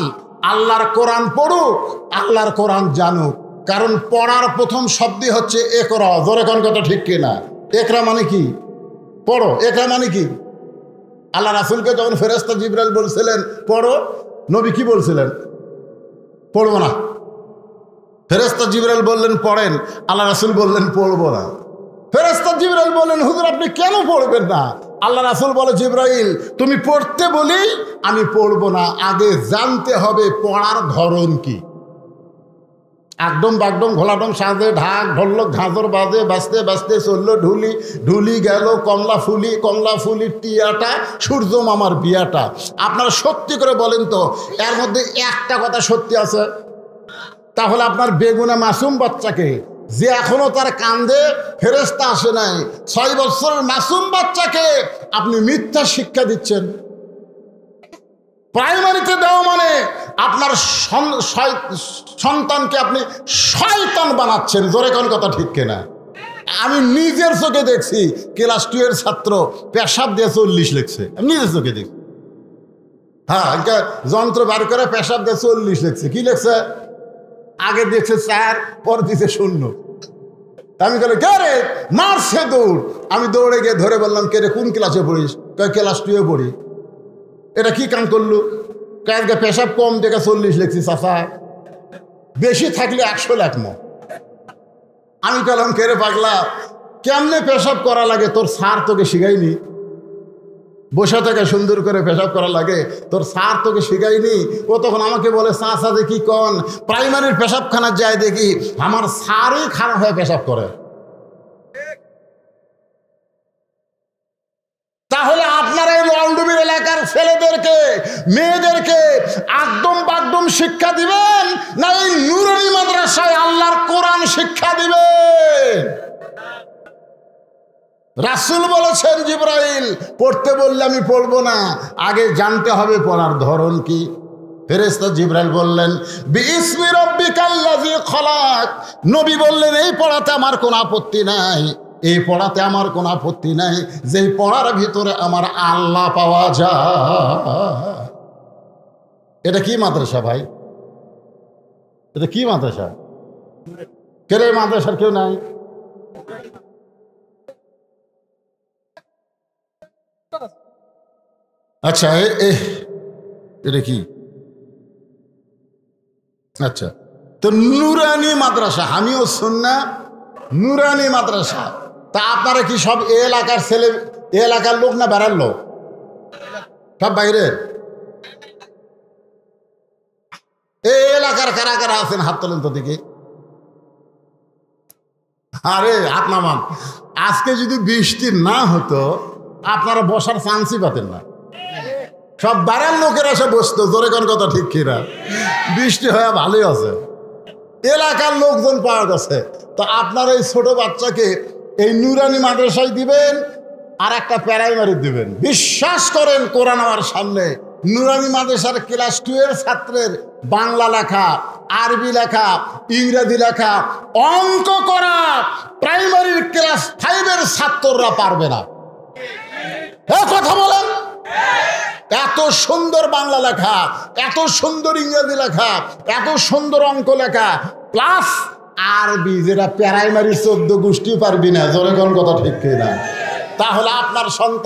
আল্লাহর কোরআন পড়ুক, আল্লাহর কোরআন জানুক। কারণ পড়ার প্রথম শব্দই হচ্ছে একরা। জোরে কোন কথা ঠিক কিনা? একরা মানে কি? পড়ো। একরা মানে কি? আল্লাহ রাসূলকে যখন ফেরেশতা জিবরাইল বলছিলেন পড়ো, নবী কি বলছিলেন? পড়বো না। ফেরেশতা জিবরাইল বললেন পড়েন, আল্লাহ রাসূল বললেন পড়বো না। ফেরেশতা জিবরাইল বললেন, হুজুর আপনি কেন পড়বেন না? আল্লাহ রাসূল বলে, জিবরাইল তুমি পড়তে বলি আমি পড়বো না, আগে জানতে হবে পড়ার ধরন কি। একদম বাগডম ঘোলাডম সাজে ঢাক ঢোলক ঝাঁঝর বাজে, বাজতে বাজতে চললো ঢুলি, ঢুলি গেল কমলা ফুলি, কমলা ফুলির টিয়াটা, সূর্য মামার বিয়াটা। আপনারা সত্যি করে বলেন তো, এর মধ্যে একটা কথা সত্যি আছে? তাহলে আপনার বেগুনা মাসুম বাচ্চাকে, যে এখনো তার কান্দে ফেরেশতা আসে নাই, 6 বছরের মাসুম বাচ্চাকে আপনি মিথ্যা শিক্ষা দিচ্ছেন। প্রাইমারিতে দেওয়া মানে আপনার সন্তানকে আপনি শয়তান বানাচ্ছেন। জোরে কোন কথা ঠিক কিনা? আমি নিজের চোখে দেখছি ক্লাস 2 এর ছাত্র পেশাব দিয়ে 40 লিখছে, আমি নিজের চোখে দেখছি। হ্যাঁ, যন্ত্র বার করে পেশাব দিয়ে 40 লিখছে। কি লিখছে? আগে দিয়েছে 4, পর দিয়েছে 0। আমি বলে কে রে, মারছে দৌড়। আমি দৌড়ে গিয়ে ধরে বললাম, কে রে, কোন ক্লাসে পড়িস? ক্লাস 2 এ পড়ি। এটা কি কাম করলু? আজকে পেশাব কম দেখে 40 লিখছি চাচা, বেশি থাকলে 100 লেখমো। আমি বললাম, কে রে পাগলা, কেমনে পেশাব করা লাগে তোর স্যার তোকে শিখাইনি? বসে থেকে সুন্দর করে পেশাব করা লাগে তোর স্যার তোকে শিখাইনি? ও তখন আমাকে বলে, চাচা দেখি কন প্রাইমারির পেশাবখানা যায় দেখি আমার স্যারই খারাপ হয়ে পেশাব করে। তাহলে আপনারা এই লন্ডুবির এলাকার ছেলেদেরকে মেয়েদেরকে একদম বাগদম শিক্ষা দিবেন, না এই নুরানি মাদ্রাসায় আল্লাহর কোরআন শিক্ষা দিবেন? রাসূল বলেছেন, জিবরাইল পড়তে বললে আমি পড়বো না, আগে জানতে হবে পড়ার ধরন কি। ফেরেশতা জিবরাইল বললেন, বিইসমি রাব্বিকাল্লাযী খলাক। নবী বললেন, এই পড়াতে আমার কোনো আপত্তি নাই, এই পড়াতে আমার কোনো আপত্তি নাই, যেই পড়ার ভিতরে আমার আল্লাহ পাওয়া যায়। এটা কি মাদ্রাসা ভাই? এটা কি মাদ্রাসা? কেন এই মাদ্রাসার কেউ নাই? আচ্ছা, এটা কি? আচ্ছা, তো নুরানি মাদ্রাসা, আমিও শুননা নুরানি মাদ্রাসা। তা আপনারা কি সব এ এলাকার ছেলে, এ এলাকার লোক না বেড়ার লোক? সব বাইরের? এই এলাকার কারা কারা আছেন হাত তোলেন তো দেখি। আরে হাত নামান। আজকে যদি বৃষ্টি না হতো আপনারা বসার চান্সই পাতেন না, সব বাড়ার লোকেরা এসে বসতো। জোরে কোন কথা ঠিক কিনা? বৃষ্টি হয়ে ভালোই আছে, এলাকার লোকজন পাওয়া গেছে। তো আপনার এই ছোট বাচ্চাকে এই নুরানি মাদ্রাসায় দিবেন আর একটা প্রাইমারি দিবেন। বিশ্বাস করেন, কোরআন আমার সামনে নুরানি মাদ্রাসার ক্লাস 2 এর ছাত্রের বাংলা লেখা, আরবি লেখা, ইংরেজি লেখা, অঙ্ক করা প্রাইমারির ক্লাস 5 এর ছাত্ররা পারবে না। কথা বলেন, এত সুন্দর বাংলা লেখা, এত সুন্দর ইংরেজি লেখা, এত সুন্দর অঙ্ক লেখা, প্লাস আরবি, যেটা প্রাইমারি 14 গোষ্ঠী পারবি না। জোরে কোন কথা ঠিক কিনা? তাহলে আপনার সন্তান